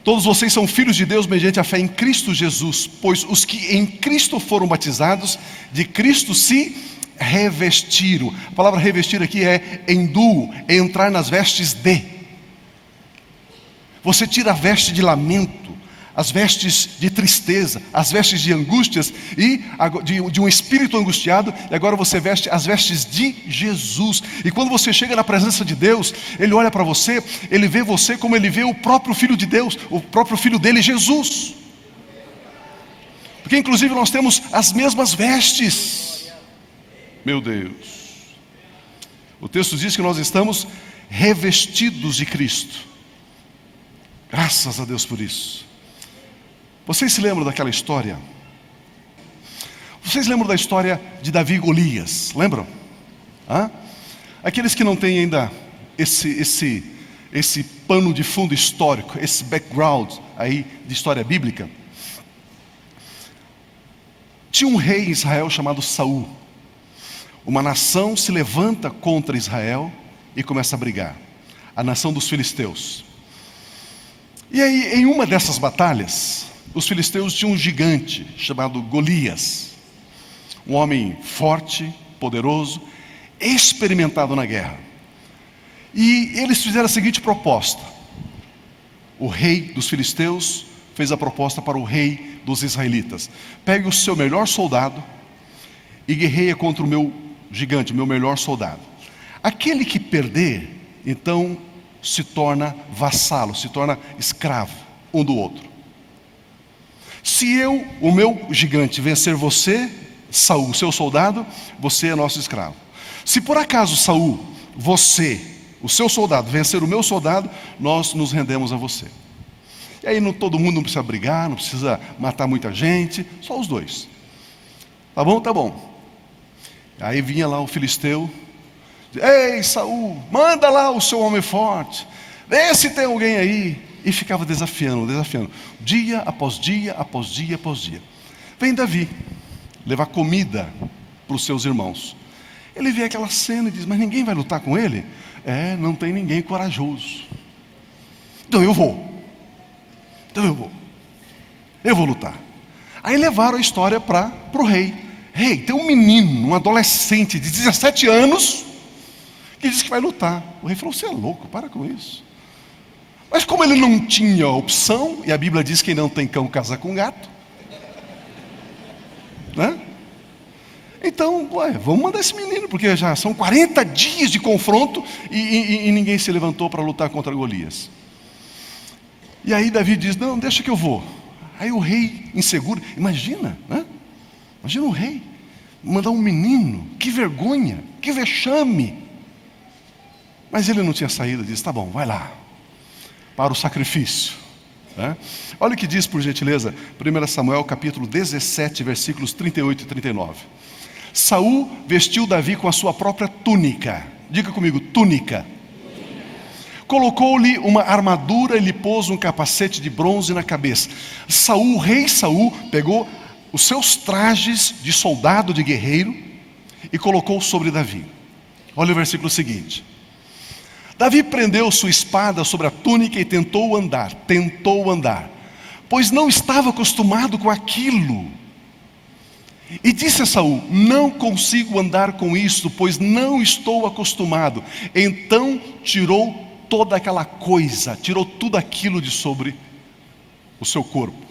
[SPEAKER 1] Todos vocês são filhos de Deus mediante a fé em Cristo Jesus, pois os que em Cristo foram batizados, de Cristo se revestiram. A palavra revestir aqui é enduo, é entrar nas vestes de. Você tira a veste de lamento, as vestes de tristeza, as vestes de angústias e de um espírito angustiado, e agora você veste as vestes de Jesus. E quando você chega na presença de Deus, Ele olha para você, Ele vê você como Ele vê o próprio Filho de Deus, o próprio Filho dele, Jesus. Porque inclusive nós temos as mesmas vestes. Meu Deus. O texto diz que nós estamos revestidos de Cristo. Graças a Deus por isso. Vocês se lembram daquela história? Vocês lembram da história de Davi e Golias? Lembram? Aqueles que não têm ainda esse pano de fundo histórico, esse background aí de história bíblica. Tinha um rei em Israel chamado Saul. Uma nação se levanta contra Israel e começa a brigar. A nação dos filisteus. E aí, em uma dessas batalhas, os filisteus tinham um gigante chamado Golias, um homem forte, poderoso, experimentado na guerra. E eles fizeram a seguinte proposta. O rei dos filisteus fez a proposta para o rei dos israelitas: pegue o seu melhor soldado e guerreia contra o meu gigante, o meu melhor soldado. Aquele que perder, então se torna vassalo, se torna escravo um do outro. Se eu, o meu gigante, vencer você, Saul, seu soldado, você é nosso escravo. Se por acaso Saul, você, o seu soldado, vencer o meu soldado, nós nos rendemos a você. E aí todo mundo não precisa brigar, não precisa matar muita gente, só os dois. Tá bom? Tá bom. Aí vinha lá o filisteu, ei Saul, manda lá o seu homem forte, vê se tem alguém aí. E ficava desafiando, dia após dia, após dia, após dia. Vem Davi levar comida para os seus irmãos. Ele vê aquela cena e diz, mas ninguém vai lutar com ele? Não tem ninguém corajoso. Então eu vou lutar. Aí levaram a história para o rei. Rei, tem um menino, um adolescente de 17 anos, que diz que vai lutar. O rei falou, você é louco, para com isso. Mas como ele não tinha opção, e a Bíblia diz que quem não tem cão casa com gato, né? Então, vamos mandar esse menino, porque já são 40 dias de confronto e ninguém se levantou para lutar contra Golias. E aí Davi diz, não, deixa que eu vou. Aí o rei inseguro, imagina, né? Imagina o rei mandar um menino, que vergonha, que vexame. Mas ele não tinha saída, diz, tá bom, vai lá, para o sacrifício. Né? Olha o que diz, por gentileza, 1 Samuel capítulo 17, versículos 38 e 39. Saul vestiu Davi com a sua própria túnica. Diga comigo, túnica. Colocou-lhe uma armadura e lhe pôs um capacete de bronze na cabeça. Saul, o rei Saul, pegou os seus trajes de soldado, de guerreiro, e colocou sobre Davi. Olha o versículo seguinte. Davi prendeu sua espada sobre a túnica e tentou andar, pois não estava acostumado com aquilo. E disse a Saul, não consigo andar com isto, pois não estou acostumado. Então tirou toda aquela coisa, tirou tudo aquilo de sobre o seu corpo.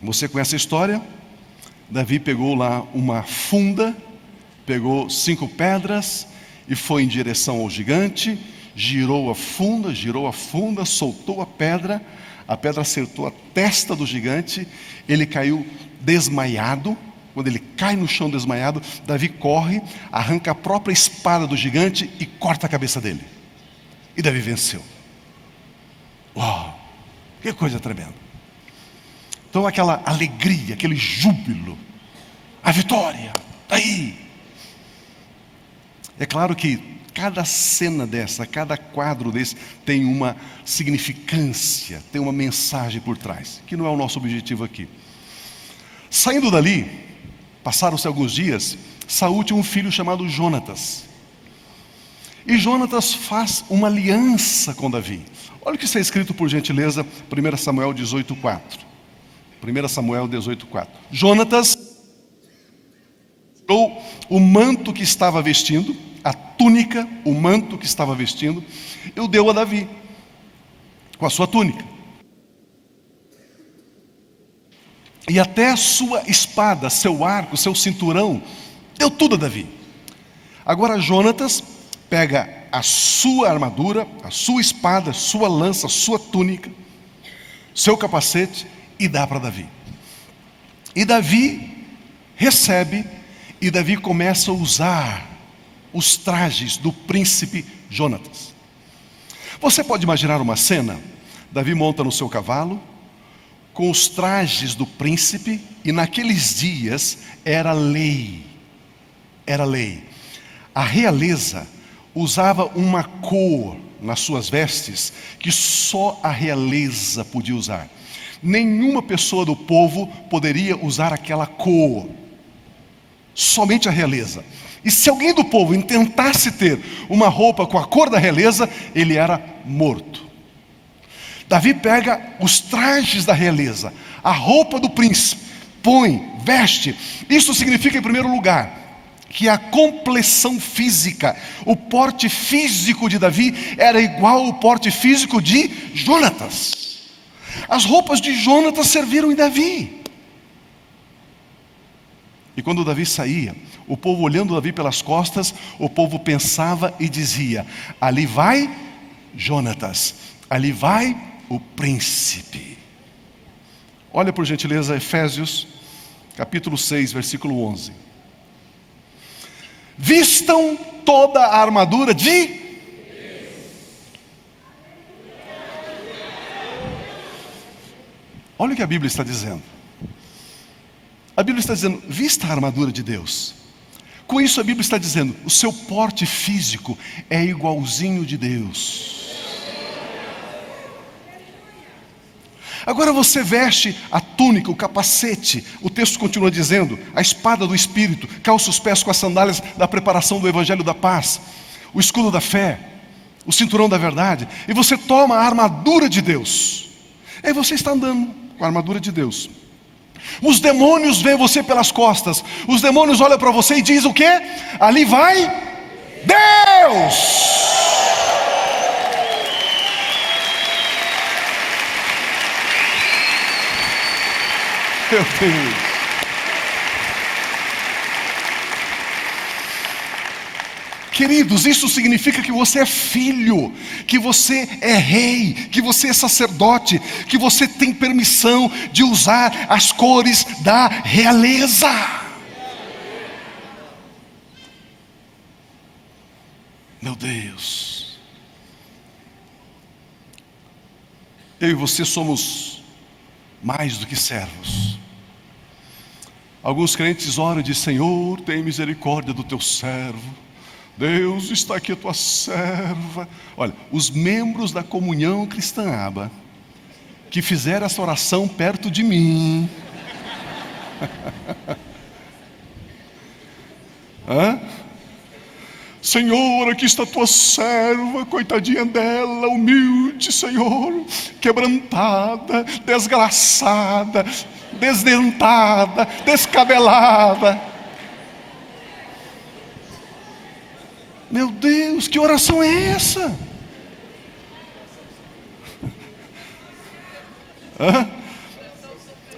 [SPEAKER 1] Você conhece a história? Davi pegou lá uma funda, pegou 5 pedras e foi em direção ao gigante, girou a funda, soltou a pedra acertou a testa do gigante, ele caiu desmaiado. Quando ele cai no chão desmaiado, Davi corre, arranca a própria espada do gigante e corta a cabeça dele. E Davi venceu. Uau, que coisa tremenda. Então aquela alegria, aquele júbilo, a vitória, aí. É claro que cada cena dessa, cada quadro desse tem uma significância, tem uma mensagem por trás, que não é o nosso objetivo aqui. Saindo dali, passaram-se alguns dias, Saul tinha um filho chamado Jonatas. E Jonatas faz uma aliança com Davi. Olha o que está escrito, por gentileza, 1 Samuel 18,4. 1 Samuel 18,4. Jonatas tirou o manto que estava vestindo, a túnica, o manto que estava vestindo, e o deu a Davi, com a sua túnica. E até a sua espada, seu arco, seu cinturão, deu tudo a Davi. Agora Jonatas pega a sua armadura, a sua espada, a sua lança, a sua túnica, seu capacete e dá para Davi. E Davi recebe, e Davi começa a usar os trajes do príncipe Jonatas. Você pode imaginar uma cena? Davi monta no seu cavalo, com os trajes do príncipe, e naqueles dias era lei. A realeza usava uma cor nas suas vestes que só a realeza podia usar. Nenhuma pessoa do povo poderia usar aquela cor, somente a realeza. E se alguém do povo intentasse ter uma roupa com a cor da realeza, ele era morto. Davi pega os trajes da realeza, a roupa do príncipe, põe, veste. Isso significa, em primeiro lugar, que a complexão física, o porte físico de Davi era igual ao porte físico de Jonatas. As roupas de Jonatas serviram em Davi. E quando Davi saía, o povo olhando Davi pelas costas, o povo pensava e dizia: ali vai Jonatas, ali vai o príncipe. Olha por gentileza Efésios, capítulo 6, versículo 11. Vistam toda a armadura de... Olha o que a Bíblia está dizendo. A Bíblia está dizendo, vista a armadura de Deus. Com isso a Bíblia está dizendo, o seu porte físico é igualzinho de Deus. Agora você veste a túnica, o capacete, o texto continua dizendo, a espada do Espírito, calça os pés com as sandálias da preparação do Evangelho da Paz, o escudo da fé, o cinturão da verdade, e você toma a armadura de Deus. Aí você está andando com a armadura de Deus. Os demônios veem você pelas costas, os demônios olham para você e dizem o quê? Ali vai Deus! Meu Deus. Queridos, isso significa que você é filho, que você é rei, que você é sacerdote, que você tem permissão de usar as cores da realeza. Meu Deus. Eu e você somos mais do que servos. Alguns crentes oram e dizem: Senhor, tem misericórdia do teu servo. Deus, está aqui a tua serva. Olha, os membros da comunhão cristã Aba que fizeram essa oração perto de mim, Senhor, aqui está a tua serva, coitadinha dela, humilde, Senhor, quebrantada, desgraçada, desdentada, descabelada. Meu Deus, que oração é essa?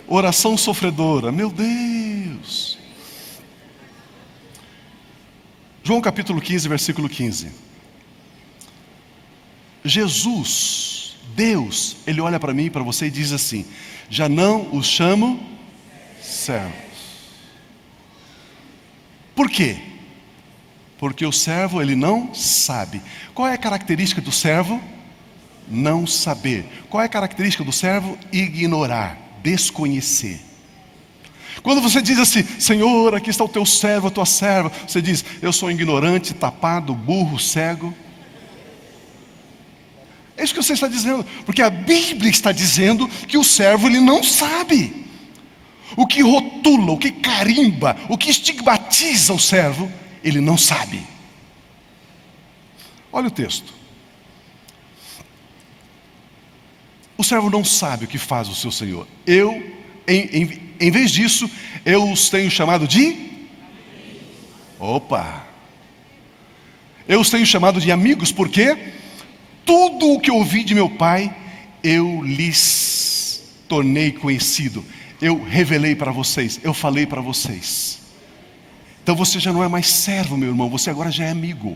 [SPEAKER 1] Oração sofredora, meu Deus. João capítulo 15, versículo 15. Jesus, Deus, Ele olha para mim e para você e diz assim: já não os chamo servos. Por quê? Porque o servo, ele não sabe. Qual é a característica do servo? Não saber. Qual é a característica do servo? Ignorar, desconhecer. Quando você diz assim: Senhor, aqui está o teu servo, a tua serva, você diz: eu sou ignorante, tapado, burro, cego. É isso que você está dizendo, porque a Bíblia está dizendo que o servo, ele não sabe. O que rotula, o que carimba, o que estigmatiza o servo, ele não sabe. Olha o texto. O servo não sabe o que faz o seu senhor. Em vez disso, eu os tenho chamado de... Opa! Eu os tenho chamado de amigos, porque tudo o que ouvi de meu pai, eu lhes tornei conhecido. Eu revelei para vocês, eu falei para vocês. Então você já não é mais servo, meu irmão, você agora já é amigo.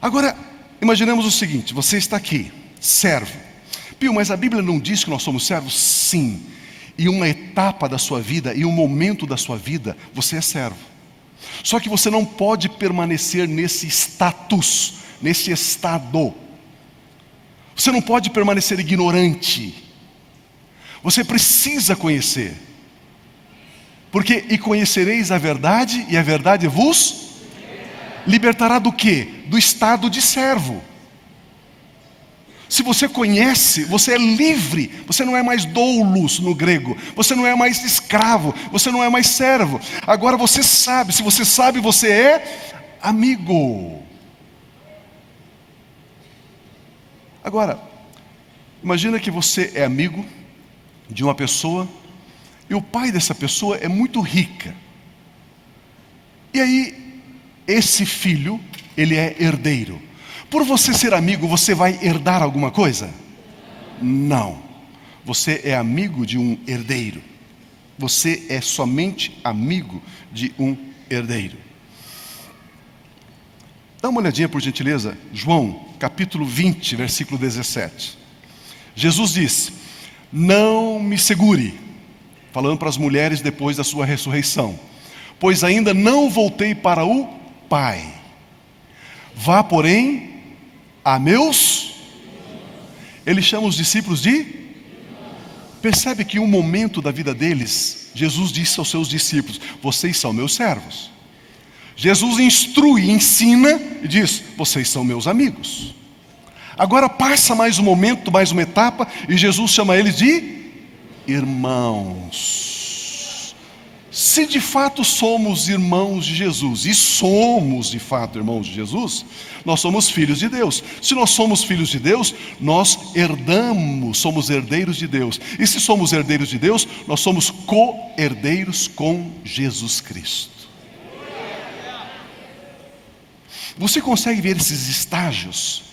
[SPEAKER 1] Agora, imaginemos o seguinte: você está aqui, servo. Pio, mas a Bíblia não diz que nós somos servos? Sim. E uma etapa da sua vida, e um momento da sua vida, você é servo. Só que você não pode permanecer nesse status, nesse estado. Você não pode permanecer ignorante. Você precisa conhecer. Porque, e conhecereis a verdade, e a verdade vos libertará do quê? Do estado de servo. Se você conhece, você é livre. Você não é mais doulos no grego. Você não é mais escravo. Você não é mais servo. Agora você sabe. Se você sabe, você é amigo. Agora, imagina que você é amigo de uma pessoa e o pai dessa pessoa é muito rica. E aí, esse filho, ele é herdeiro. Por você ser amigo, você vai herdar alguma coisa? Não. Você é amigo de um herdeiro. Você é somente amigo de um herdeiro. Dá uma olhadinha, por gentileza, João, capítulo 20, versículo 17. Jesus diz: não me segure, falando para as mulheres depois da sua ressurreição, pois ainda não voltei para o Pai. Vá, porém, a meus... Ele chama os discípulos de... Percebe que em um momento da vida deles, Jesus disse aos seus discípulos: vocês são meus servos. Jesus instrui, ensina e diz: vocês são meus amigos. Agora passa mais um momento, mais uma etapa, e Jesus chama eles de irmãos. Se de fato somos irmãos de Jesus, e somos de fato irmãos de Jesus, nós somos filhos de Deus. Se nós somos filhos de Deus, nós herdamos, somos herdeiros de Deus. E se somos herdeiros de Deus, nós somos co-herdeiros com Jesus Cristo. Você consegue ver esses estágios?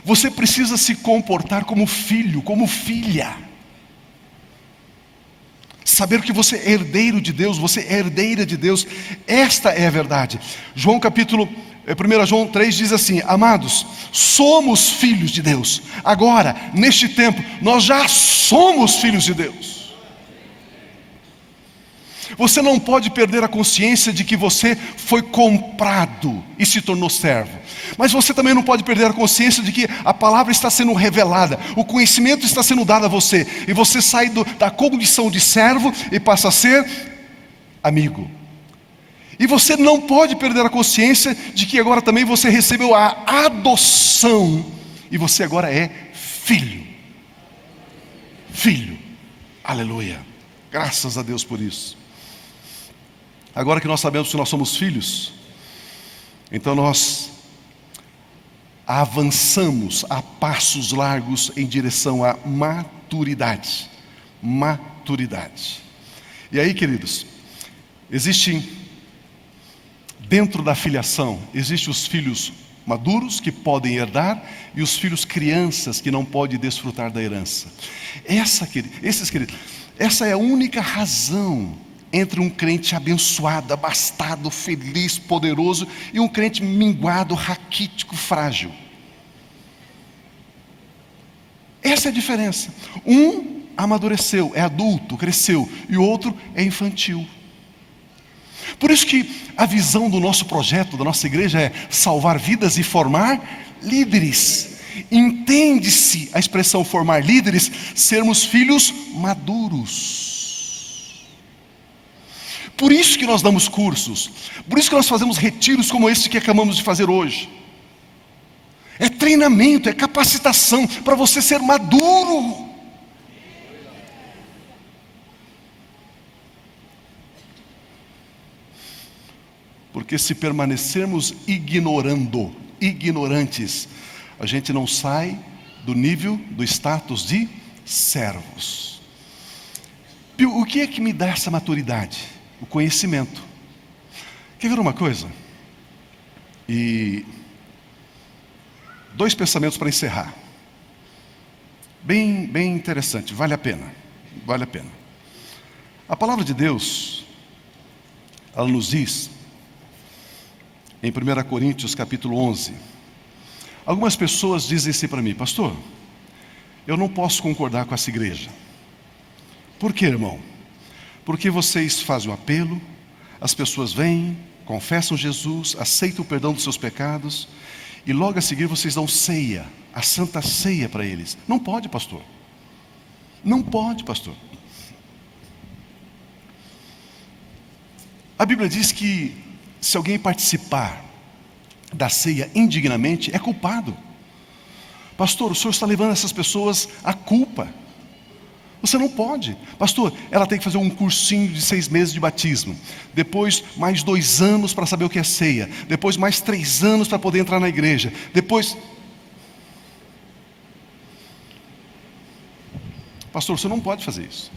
[SPEAKER 1] Você precisa se comportar como filho, como filha. Saber que você é herdeiro de Deus, você é herdeira de Deus. Esta é a verdade. 1 João 3 diz assim: amados, somos filhos de Deus. Agora, neste tempo, nós já somos filhos de Deus. Você não pode perder a consciência de que você foi comprado e se tornou servo. Mas você também não pode perder a consciência de que a palavra está sendo revelada, o conhecimento está sendo dado a você, e você sai da condição de servo e passa a ser amigo. E você não pode perder a consciência de que agora também você recebeu a adoção, e você agora é filho. Filho. Aleluia. Graças a Deus por isso. Agora que nós sabemos que nós somos filhos, então nós avançamos a passos largos em direção à maturidade. Maturidade. E aí, queridos, existem, dentro da filiação, existem os filhos maduros que podem herdar e os filhos crianças que não podem desfrutar da herança. Essa é a única razão entre um crente abençoado, abastado, feliz, poderoso e um crente minguado, raquítico, frágil. Essa é a diferença. Um amadureceu, é adulto, cresceu, e o outro é infantil. Por isso que a visão do nosso projeto, da nossa igreja, é salvar vidas e formar líderes. Entende-se a expressão formar líderes, sermos filhos maduros. Por isso que nós damos cursos, por isso que nós fazemos retiros como esse que acabamos de fazer hoje. É treinamento, é capacitação para você ser maduro. Porque se permanecermos ignorantes, a gente não sai do nível, do status de servos. O que é que me dá essa maturidade? O conhecimento. Quer ver uma coisa? E 2 pensamentos para encerrar. Bem interessante, vale a pena. Vale a pena. A palavra de Deus, ela nos diz, em 1 Coríntios capítulo 11, algumas pessoas dizem assim para mim: pastor, eu não posso concordar com essa igreja. Por quê, irmão? Porque vocês fazem um apelo, as pessoas vêm, confessam Jesus, aceitam o perdão dos seus pecados, e logo a seguir vocês dão ceia, a santa ceia para eles. Não pode, pastor. Não pode, pastor. A Bíblia diz que se alguém participar da ceia indignamente, é culpado. Pastor, o senhor está levando essas pessoas à culpa. Você não pode. Pastor, ela tem que fazer um cursinho de 6 meses de batismo. Depois mais 2 anos para saber o que é ceia. Depois mais 3 anos para poder entrar na igreja. Depois... Pastor, você não pode fazer isso.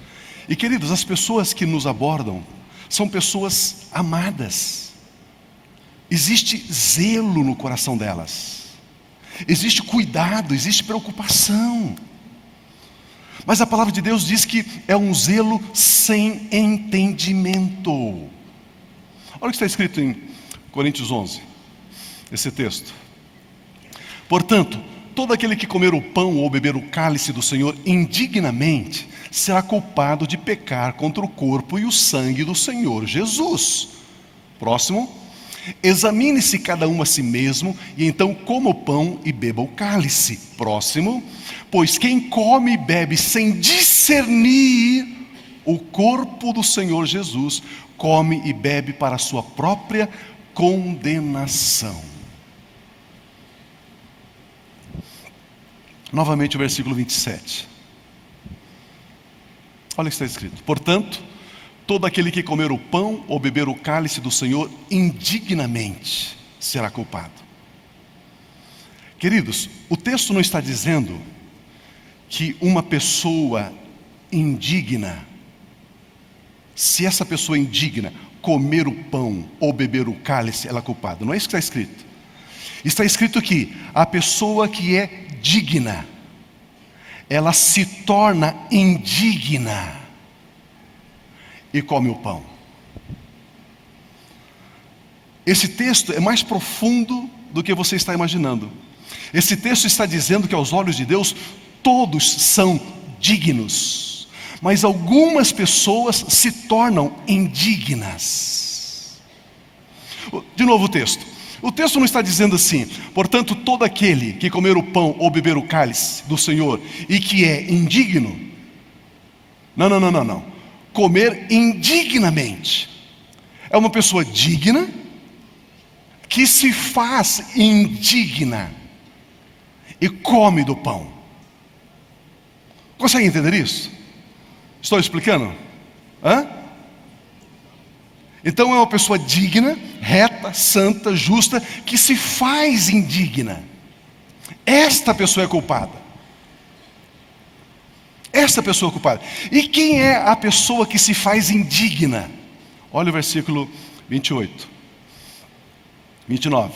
[SPEAKER 1] E queridos, as pessoas que nos abordam são pessoas amadas. Existe zelo no coração delas. Existe cuidado, existe preocupação. Mas a palavra de Deus diz que é um zelo sem entendimento. Olha o que está escrito em Coríntios 11, esse texto. Portanto, todo aquele que comer o pão ou beber o cálice do Senhor indignamente, será culpado de pecar contra o corpo e o sangue do Senhor Jesus. Próximo. Examine-se cada um a si mesmo, e então coma o pão e beba o cálice. Próximo. Pois quem come e bebe sem discernir o corpo do Senhor Jesus, come e bebe para a sua própria condenação. Novamente o versículo 27. Olha o que está escrito. Portanto, todo aquele que comer o pão ou beber o cálice do Senhor indignamente será culpado. Queridos, o texto não está dizendo que uma pessoa indigna, se essa pessoa indigna comer o pão ou beber o cálice, ela é culpada. Não é isso que está escrito. Está escrito que a pessoa que é digna, ela se torna indigna e come o pão. Esse texto é mais profundo do que você está imaginando. Esse texto está dizendo que aos olhos de Deus todos são dignos, mas algumas pessoas se tornam indignas. De novo o texto. O texto não está dizendo assim: portanto, todo aquele que comer o pão ou beber o cálice do Senhor e que é indigno. Não. Comer indignamente. É uma pessoa digna que se faz indigna e come do pão. Consegue entender isso? Estou explicando? Então é uma pessoa digna, reta, santa, justa, que se faz indigna. Esta pessoa é culpada. Esta pessoa é culpada. E quem é a pessoa que se faz indigna? Olha o versículo 28. 29.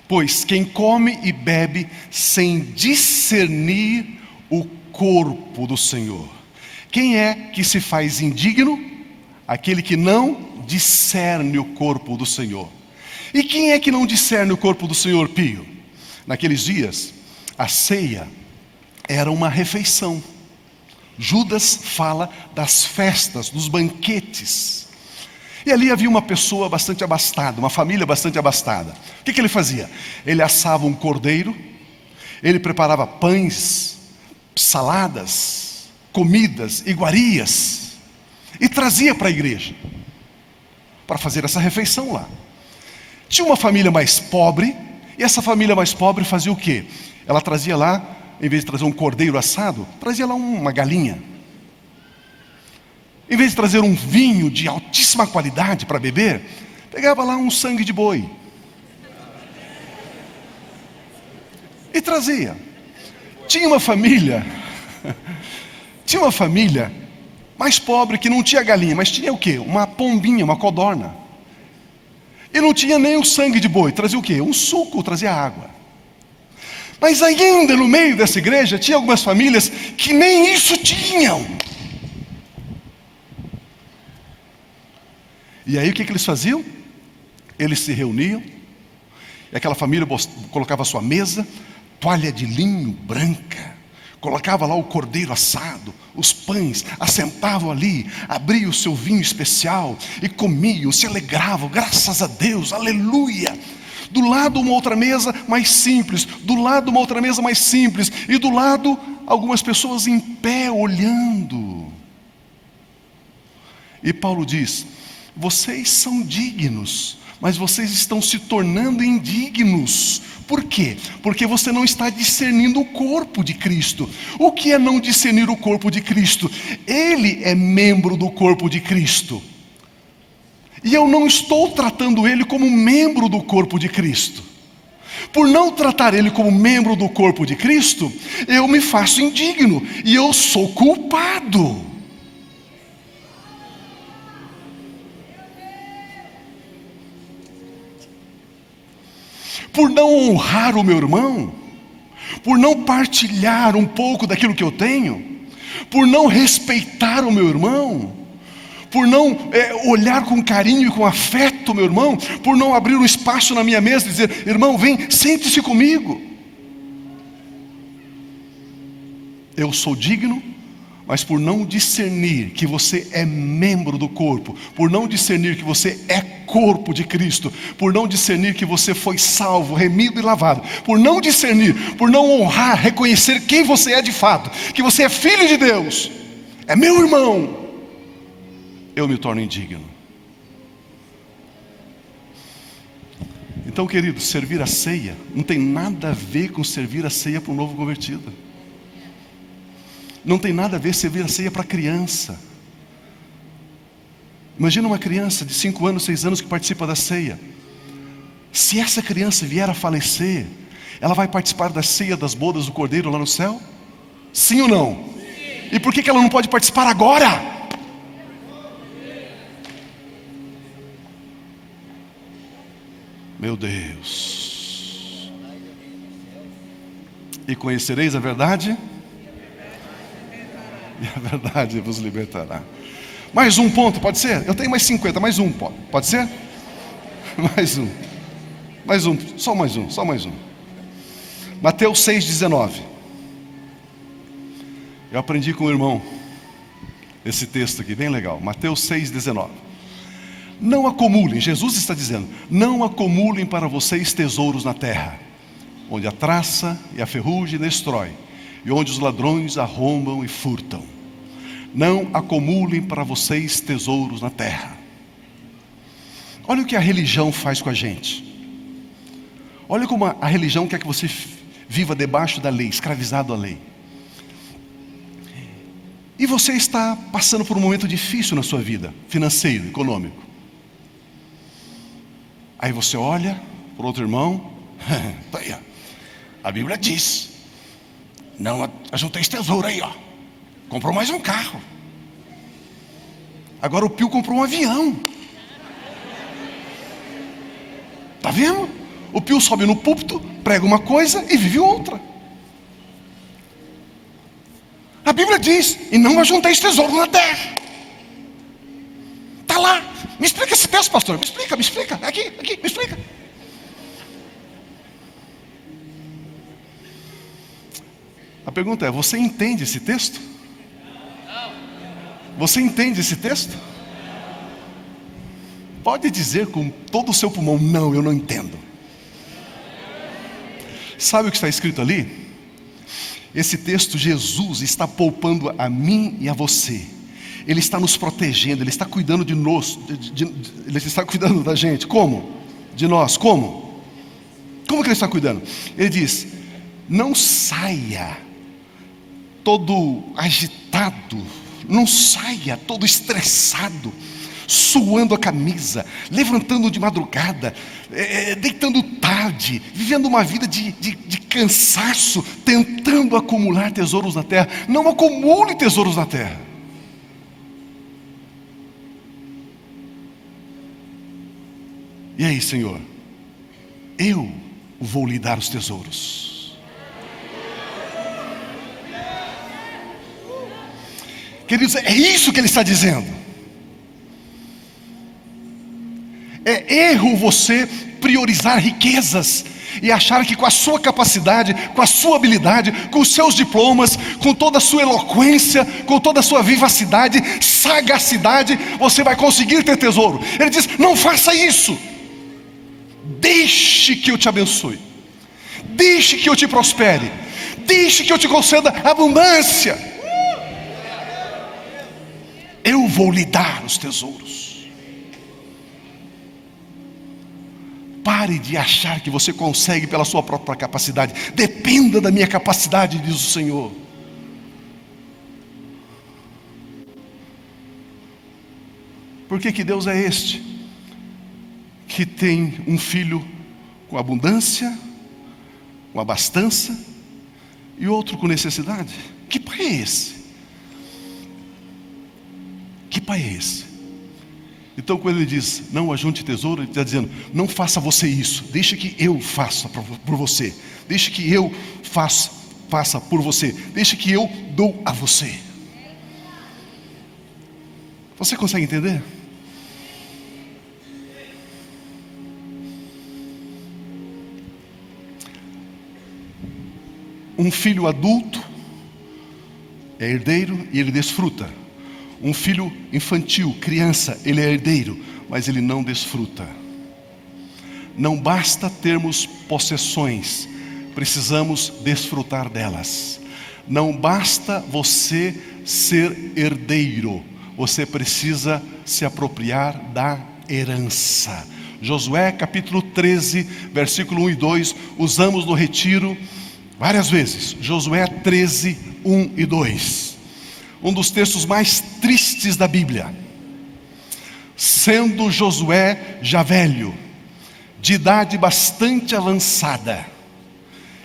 [SPEAKER 1] Pois quem come e bebe sem discernir o corpo do Senhor. Quem é que se faz indigno? Aquele que não discerne o corpo do Senhor. E quem é que não discerne o corpo do Senhor, Pio? Naqueles dias, a ceia era uma refeição. Judas fala das festas, dos banquetes. E ali havia uma pessoa bastante abastada, uma família bastante abastada. O que ele fazia? Ele assava um cordeiro, ele preparava pães, saladas, comidas, iguarias, e trazia para a igreja, para fazer essa refeição lá. Tinha uma família mais pobre, e essa família mais pobre fazia o quê? Ela trazia lá, em vez de trazer um cordeiro assado, trazia lá uma galinha. Em vez de trazer um vinho de altíssima qualidade para beber, pegava lá um sangue de boi. E trazia. Tinha uma família mais pobre que não tinha galinha, mas tinha o quê? Uma pombinha, uma codorna. E não tinha nem o sangue de boi, trazia o quê? Um suco, trazia água. Mas ainda no meio dessa igreja tinha algumas famílias que nem isso tinham. E aí o que eles faziam? Eles se reuniam, e aquela família colocava a sua mesa, toalha de linho branca, colocava lá o cordeiro assado, os pães, assentavam ali, abriam o seu vinho especial e comiam, se alegravam, graças a Deus, aleluia. Do lado uma outra mesa mais simples, do lado uma outra mesa mais simples, e do lado algumas pessoas em pé olhando. E Paulo diz: vocês são dignos, mas vocês estão se tornando indignos. Por quê? Porque você não está discernindo o corpo de Cristo. O que é não discernir o corpo de Cristo? Ele é membro do corpo de Cristo. E eu não estou tratando ele como membro do corpo de Cristo. Por não tratar ele como membro do corpo de Cristo, eu me faço indigno e eu sou culpado. Por não honrar o meu irmão, por não partilhar um pouco daquilo que eu tenho, por não respeitar o meu irmão, por não olhar com carinho e com afeto o meu irmão, por não abrir um espaço na minha mesa e dizer: irmão, vem, sente-se comigo. Eu sou digno, mas por não discernir que você é membro do corpo, por não discernir que você é corpo de Cristo, por não discernir que você foi salvo, remido e lavado, por não discernir, por não honrar, reconhecer quem você é de fato, que você é filho de Deus, é meu irmão, eu me torno indigno. Então, querido, servir a ceia não tem nada a ver com servir a ceia para um novo convertido. Não tem nada a ver servir a ceia para criança. Imagina uma criança de 5 anos, 6 anos que participa da ceia. Se essa criança vier a falecer, ela vai participar da ceia das bodas do Cordeiro lá no céu? Sim ou não? Sim. E por que ela não pode participar agora? Meu Deus. E conhecereis a verdade? E a verdade vos libertará. Mais um ponto, pode ser? Eu tenho mais 50, mais um, pode ser? Mais um, só mais um. Mateus 6,19. Eu aprendi com o irmão esse texto aqui, bem legal. Mateus 6,19. Não acumulem, Jesus está dizendo, não acumulem para vocês tesouros na terra, onde a traça e a ferrugem destrói, e onde os ladrões arrombam e furtam. Não acumulem para vocês tesouros na terra. Olha o que a religião faz com a gente. Olha como a religião quer que você viva debaixo da lei, escravizado à lei. E você está passando por um momento difícil na sua vida, financeiro, econômico. Aí você olha para o outro irmão, a Bíblia diz, não ajunteis tesouro aí, ó. Comprou mais um carro. Agora o Pio comprou um avião. Está vendo? O Pio sobe no púlpito, prega uma coisa e vive outra. A Bíblia diz, e não ajunteis tesouro na terra. Está lá. Me explica esse texto, pastor. Me explica. Aqui, me explica. A pergunta é, você entende esse texto? Você entende esse texto? Pode dizer com todo o seu pulmão, não, eu não entendo. Sabe o que está escrito ali? Esse texto, Jesus está poupando a mim e a você. Ele está nos protegendo, Ele está cuidando de nós, Ele está cuidando da gente. Como? De nós, como? Como que Ele está cuidando? Ele diz, não saia todo agitado, não saia todo estressado, suando a camisa, levantando de madrugada, deitando tarde, vivendo uma vida de cansaço, tentando acumular tesouros na terra. Não acumule tesouros na terra. E aí, Senhor, eu vou lhe dar os tesouros. Queridos, é isso que Ele está dizendo. É erro você priorizar riquezas e achar que com a sua capacidade, com a sua habilidade, com os seus diplomas, com toda a sua eloquência, com toda a sua vivacidade, sagacidade, você vai conseguir ter tesouro. Ele diz, não faça isso. Deixe que eu te abençoe. Deixe que eu te prospere. Deixe que eu te conceda abundância. Eu vou lhe dar os tesouros. Pare de achar que você consegue pela sua própria capacidade. Dependa da minha capacidade, diz o Senhor. Por que Deus é este? Que tem um filho com abundância, com abastança, e outro com necessidade. Que pai é esse? Que pai é esse? Então quando ele diz, não ajunte tesouro, ele está dizendo, não faça você isso, deixa que eu faça por você, deixa que eu faça por você, deixa que eu dou a você. Você consegue entender? Um filho adulto é herdeiro e ele desfruta. Um filho infantil, criança, ele é herdeiro, mas ele não desfruta. Não basta termos possessões, precisamos desfrutar delas. Não basta você ser herdeiro, você precisa se apropriar da herança. Josué capítulo 13, versículo 1 e 2, usamos no retiro várias vezes. Josué 13, 1 e 2. Um dos textos mais tristes da Bíblia. Sendo Josué já velho, de idade bastante avançada.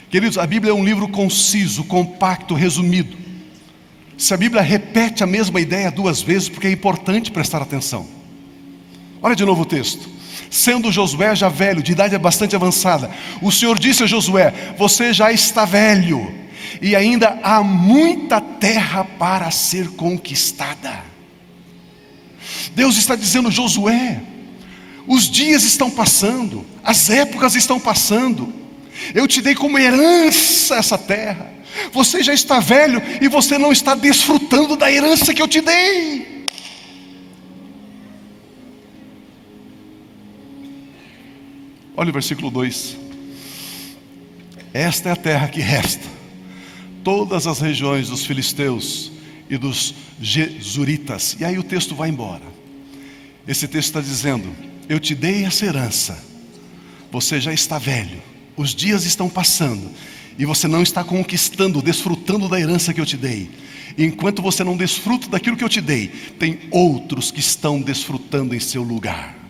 [SPEAKER 1] Queridos, a Bíblia é um livro conciso, compacto, resumido. Se a Bíblia repete a mesma ideia duas vezes, porque é importante prestar atenção. Olha de novo o texto. Sendo Josué já velho, de idade bastante avançada, o Senhor disse a Josué, você já está velho, e ainda há muita terra para ser conquistada. Deus está dizendo, Josué, os dias estão passando, as épocas estão passando, eu te dei como herança essa terra, você já está velho e você não está desfrutando da herança que eu te dei. Olha o versículo 2. Esta é a terra que resta, todas as regiões dos filisteus e dos gesuritas. E aí o texto vai embora. Esse texto está dizendo, eu te dei essa herança, você já está velho, os dias estão passando, e você não está conquistando, desfrutando da herança que eu te dei. E enquanto você não desfruta daquilo que eu te dei, tem outros que estão desfrutando em seu lugar.